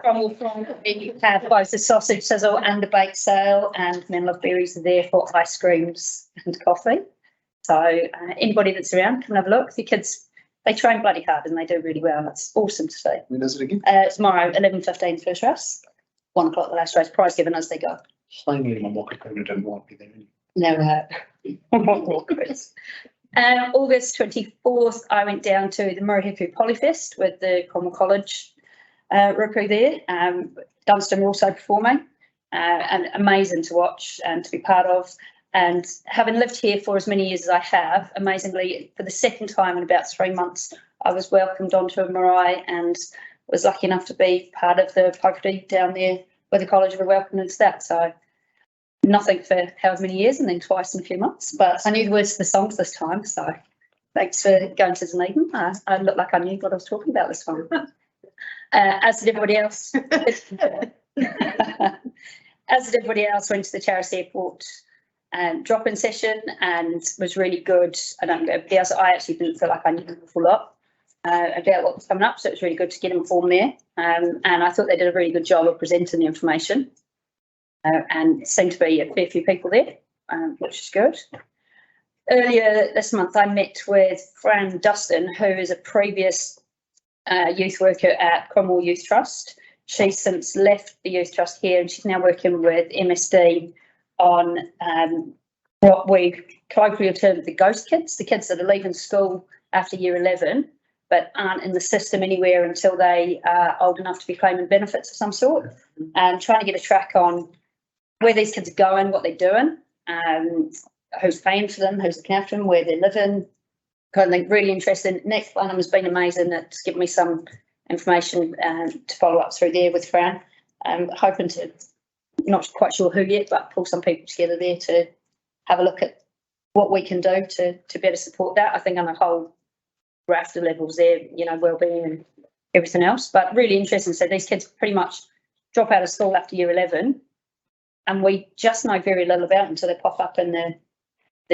Cromwell you have both a sausage sizzle and a baked sale, and Men Love Berries are there for ice creams and coffee. So anybody that's around, come and have a look. The kids, they train bloody hard and they do really well. That's awesome to see. When is it again? Tomorrow, 11:15 first race, 1 o'clock the last race, prize given as they go. Plainly, my Wakapuna didn't want me there. No, August 24th, I went down to the Murihiku Polyfest with the Cromwell College Ruku there. Dunstan were also performing, and amazing to watch and to be part of. And having lived here for as many years as I have, amazingly, for the second time in about 3 months, I was welcomed onto a marae and was lucky enough to be part of the poverty down there where the college were welcoming us that. So nothing for however many years and then twice in a few months. But I knew the words to the songs this time. So thanks for going to Dunedin. I looked like I knew what I was talking about this time. As did everybody else. As did everybody else, went to the Charis Airport drop-in session and was really good. I don't know everybody else. I actually didn't feel like I knew an awful lot about what was coming up, so it was really good to get informed there. And I thought they did a really good job of presenting the information. And it seemed to be a fair few people there, which is good. Earlier this month, I met with Fran Dustin, who is a previous youth worker at Cromwell Youth Trust. She's since left the Youth Trust here and she's now working with MSD on what we colloquially term the ghost kids, the kids that are leaving school after year 11, but aren't in the system anywhere until they are old enough to be claiming benefits of some sort. And trying to get a track on where these kids are going, what they're doing, who's paying for them, who's looking after them, where they're living, kind of thing. Really interesting. Nick Blenheim has been amazing at giving me some information to follow up through there with Fran. Hoping to, not quite sure who yet, but pull some people together there to have a look at what we can do to better support that. I think on a whole raft of levels there, you know, wellbeing and everything else, but really interesting. So these kids pretty much drop out of school after year 11 and we just know very little about them until they pop up in the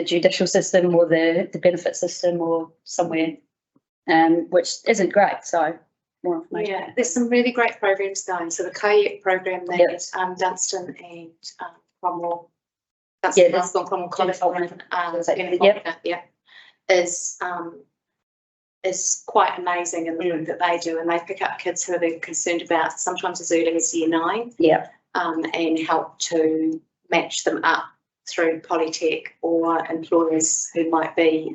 judicial system or the benefit system or somewhere, which isn't great. So more information. Yeah, there's some really great programs going. So the kayak program that Dunstan and Cromwell, Dunstan Cromwell College is quite amazing in the work that they do, and they pick up kids who are concerned about sometimes as early as year 9. Yeah. And help to match them up through Polytech or employers who might be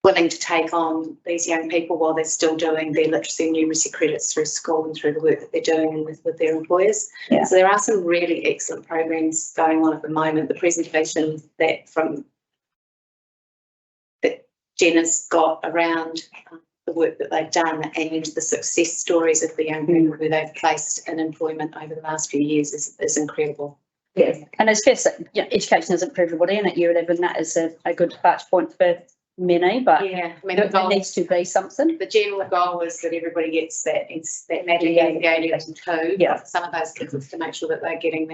willing to take on these young people while they're still doing their literacy and numeracy credits through school and through the work that they're doing with their employers. Yeah. So there are some really excellent programs going on at the moment. The presentation that Jenna's got around the work that they've done and the success stories of the young people who they've placed in employment over the last few years is incredible. Yeah, and it's fair to say, education isn't for everybody, and at year 11 that is a good departure point for many, but yeah, I mean, there needs to be something. The general goal is that everybody gets that magic age too. Yeah. Some of those kids is to make sure that they're getting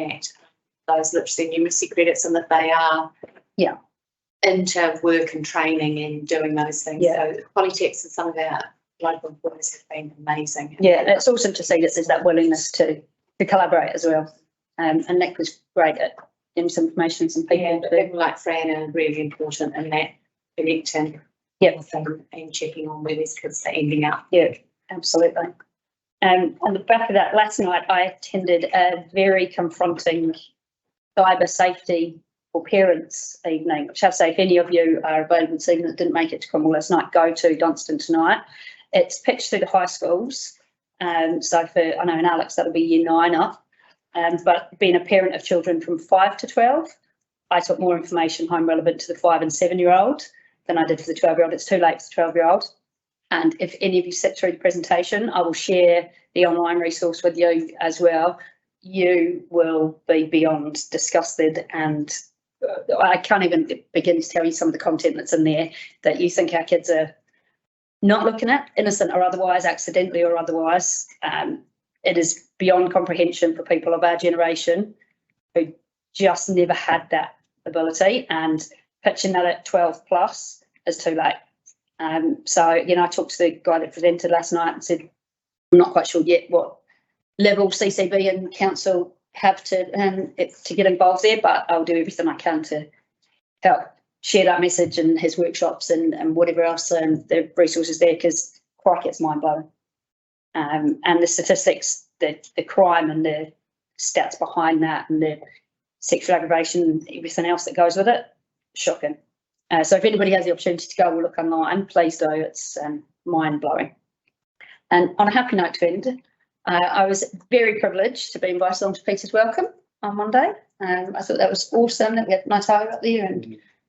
those literacy and numeracy credits and that they are into work and training and doing those things. Yeah. So Polytechs and some of our local employers have been amazing. Yeah, and it's awesome to see that there's that willingness to collaborate as well. And Nick was great at getting some information and some people. Yeah, people like Fran are really important in that connecting and checking on where these kids are ending up. Yeah, absolutely. On the back of that, last night I attended a very confronting cyber safety for parents evening, which I say if any of you are available this evening that didn't make it to Cromwell last night, go to Dunstan tonight. It's pitched through the high schools So for, I know in Alex, that'll be year 9 up. But being a parent of children from 5 to 12, I took more information home relevant to the 5 and 7-year-old than I did for the 12-year-old. It's too late for the 12-year-old. And if any of you sit through the presentation, I will share the online resource with you as well. You will be beyond disgusted, and I can't even begin to tell you some of the content that's in there that you think our kids are not looking at, innocent or otherwise, accidentally or otherwise. It is beyond comprehension for people of our generation who just never had that ability, and pitching that at 12 plus is too late. So, you know, I talked to the guy that presented last night and said, I'm not quite sure yet what level CCB and council have to get involved there, but I'll do everything I can to help share that message and his workshops and whatever else, the resources there, because crikey, it's mind blowing. And the statistics, the crime and the stats behind that, and the sexual aggravation and everything else that goes with it, shocking. So if anybody has the opportunity to go or look online, please do. It's mind blowing. And on a happy note to end, I was very privileged to be invited on to Peter's welcome on Monday. I thought that was awesome that we had Naitawa up there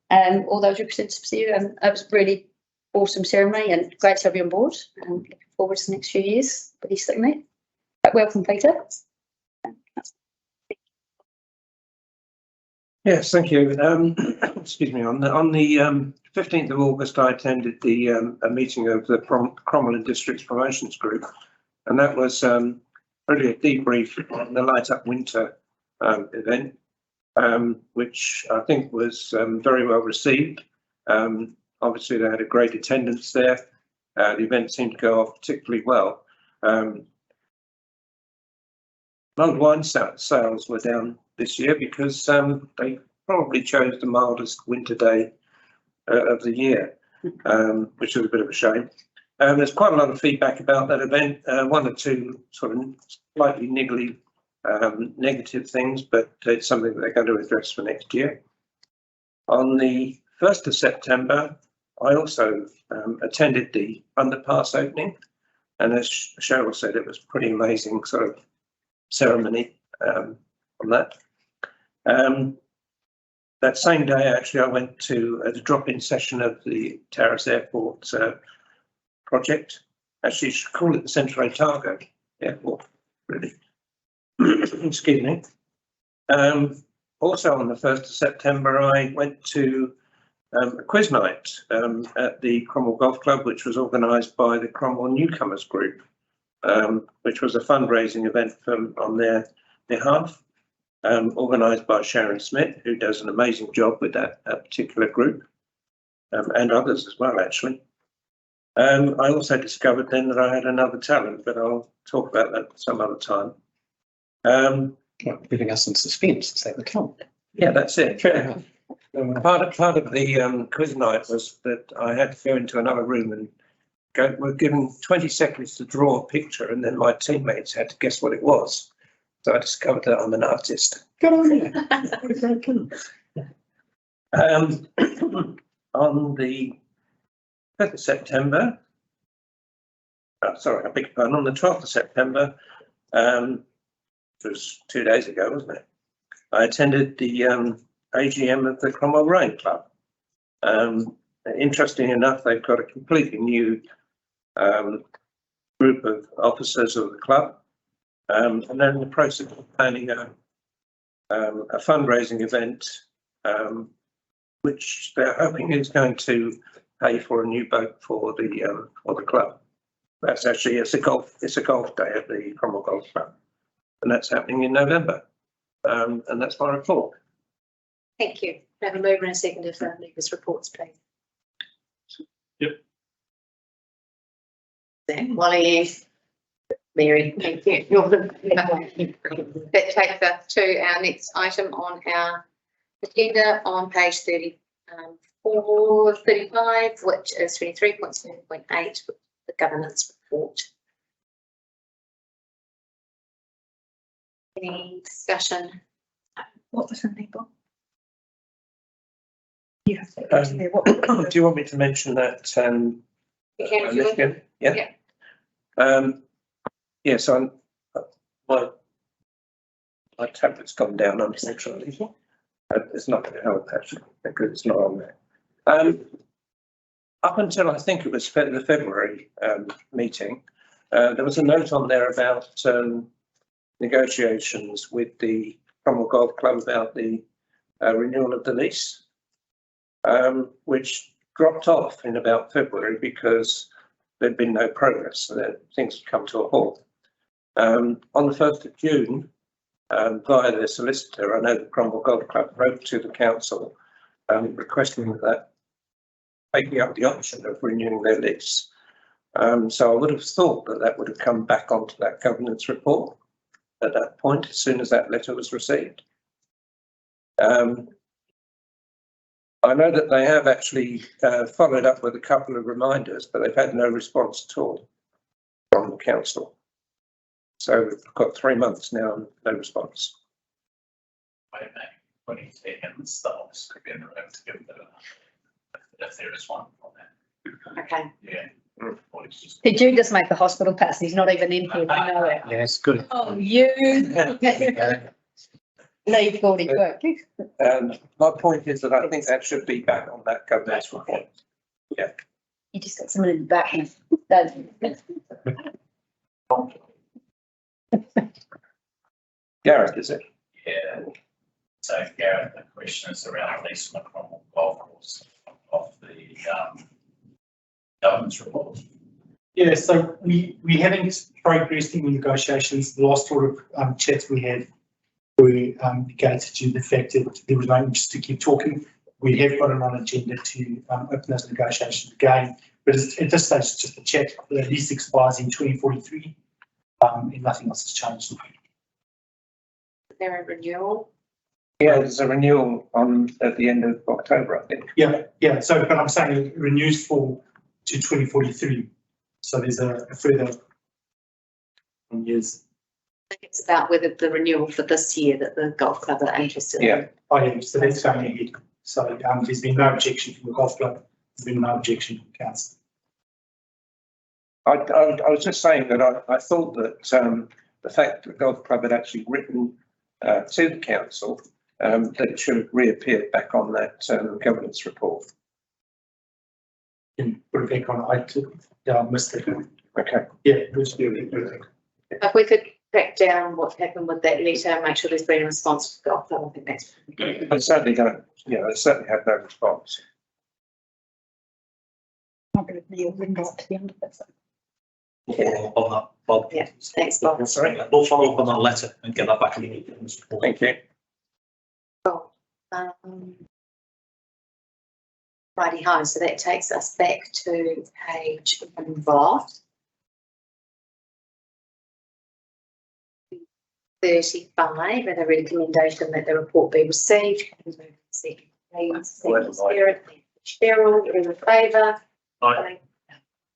and all those representatives there. It was a really awesome ceremony and great to have you on board. Looking forward to the next few years with you sitting there. But welcome, Peter. Yes, thank you. Excuse me. On the 15th of August, I attended the a meeting of the Cromwell and Districts Promotions Group, and that was really a debrief on the Light Up Winter event, which I think was very well received. Obviously, they had a great attendance there. The event seemed to go off particularly well. Mulled wine sales were down this year because they probably chose the mildest winter day of the year, which was a bit of a shame. There's quite a lot of feedback about that event, 1 or 2 sort of slightly niggly negative things, but it's something that they're going to address for next year. On the 1st of September, I also attended the underpass opening, and as Cheryl said, it was pretty amazing sort of ceremony on that. That same day, actually, I went to the drop-in session of the Terrace Airport project. Actually, you should call it the Central Otago Airport, really. Excuse me. Also on the 1st of September, I went to a quiz night at the Cromwell Golf Club, which was organised by the Cromwell Newcomers Group, which was a fundraising event on their behalf, organised by Sharon Smith, who does an amazing job with that particular group, and others as well, actually. I also discovered then that I had another talent, but I'll talk about that some other time. Leaving us in suspense, is that the count? Yeah, that's it. Part of the quiz night was that I had to go into another room and we're given 20 seconds to draw a picture, and then my teammates had to guess what it was. So I discovered that I'm an artist. Good on you. On the 5th of September, sorry, I beg your pardon, on the 12th of September, it was 2 days ago, wasn't it? I attended the AGM of the Cromwell Rowing Club. Interesting enough, they've got a completely new group of officers of the club, and they're in the process of planning a fundraising event, which they're hoping is going to pay for a new boat for the club. That's actually it's a golf day at the Cromwell Golf Club, and that's happening in November. And that's my report. Thank you. Have a mover and a second if the leaders' reports, please. Yep. Then, Wally, Mary, thank you. That takes us to our next item on our agenda on page 35, which is 23.7.8, the governance report. Any discussion? What was the name of? Do you want me to mention that? Yeah. Yes, my tablet's gone down, unfortunately. It's not going to help actually, because it's not on there. Up until I think it was the February meeting, there was a note on there about negotiations with the Cromwell Golf Club about the renewal of the lease, which dropped off in about February because there'd been no progress, so that things had come to a halt. On the 1st of June, via their solicitor, I know the Cromwell Golf Club wrote to the council requesting that taking up the option of renewing their lease. So I would have thought that that would have come back onto that governance report at that point, as soon as that letter was received. I know that they have actually followed up with a couple of reminders, but they've had no response at all from the council. So we've got 3 months now and no response. Wait a minute, 20 seconds, the office could be in the room to give the, if there is one on that. Okay. Yeah. Did you just make the hospital pass? He's not even in here to know it. Yeah, it's good. Oh, you. Leave Gordy quick. My point is that I think that should be back on that governance report. Yeah. You just got someone in the back here. Gareth, is it? Yeah. So Gareth, the question is around lease on the Cromwell Golf Course of the governance report. Yeah, so we haven't progressed in negotiations. The last sort of chats we had were negated to the fact that there was no interest to keep talking. We have got it on agenda to open those negotiations again, but at this stage, it's just a chat. The lease expires in 2043, and nothing else has changed. Is there a renewal? Yeah, there's a renewal on at the end of October, I think. Yeah. So, but I'm saying it renews to 2043. So there's a further years. I think it's about whether the renewal for this year that the golf club are interested in. Yeah. Oh, yeah, so that's going ahead. So there's been no objection from the golf club. There's been no objection from council. I was just saying that I thought that the fact that the golf club had actually written to the council that it should have reappeared back on that governance report. And put it back on. I missed it. Okay. Yeah, it was good. If we could track down what happened with that letter and make sure there's been a response to the golf club, I think that's. I certainly don't, I certainly had no response. I'm going to Neil ring up to the end of this. Follow up on that, Bob. Yeah, thanks, Bob. Sorry, we'll follow up on that letter and get that back in the meeting. Thank you. Cool. Righty ho, so that takes us back to page 35, with a recommendation that the report be received. Cheryl, in favour? Aye.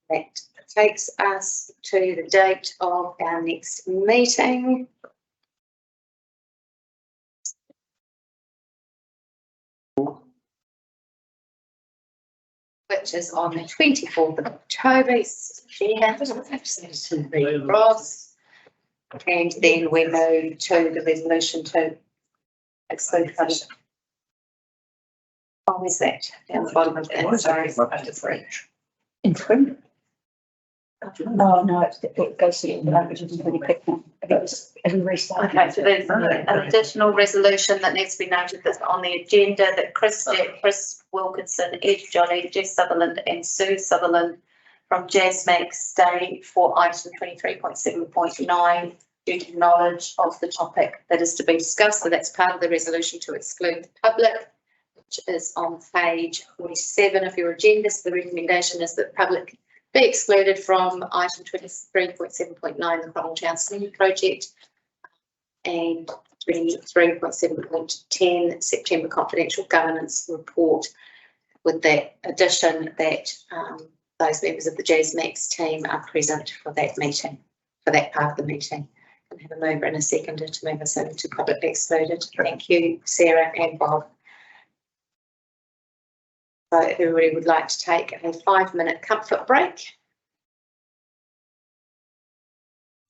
That takes us to the date of our next meeting. Which is on the 24th of October. Ross. And then we move to the resolution to exclude funding. Oh, is that down the bottom of that? Sorry. In French. Oh, no, it goes to the language is really quick now. Okay, so there's an additional resolution that needs to be noted that's on the agenda that Chris Wilkinson, Ed Jolly, Jess Sutherland and Sue Sutherland from JASMAC stay for item 23.7.9 due to knowledge of the topic that is to be discussed. So that's part of the resolution to exclude the public, which is on page 47 of your agenda. So the recommendation is that the public be excluded from item 23.7.9, the Cromwell Town Centre project, and 23.7.10, September confidential governance report, with that addition that those members of the JASMAX team are present for that meeting, for that part of the meeting. And have a mover and a seconder to move us over to publicly excluded. Thank you, Sarah and Bob. So everybody would like to take a 5-minute comfort break.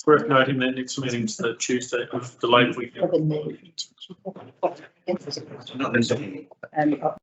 Worth noting that next meeting's the Tuesday of the Labour weekend. Um,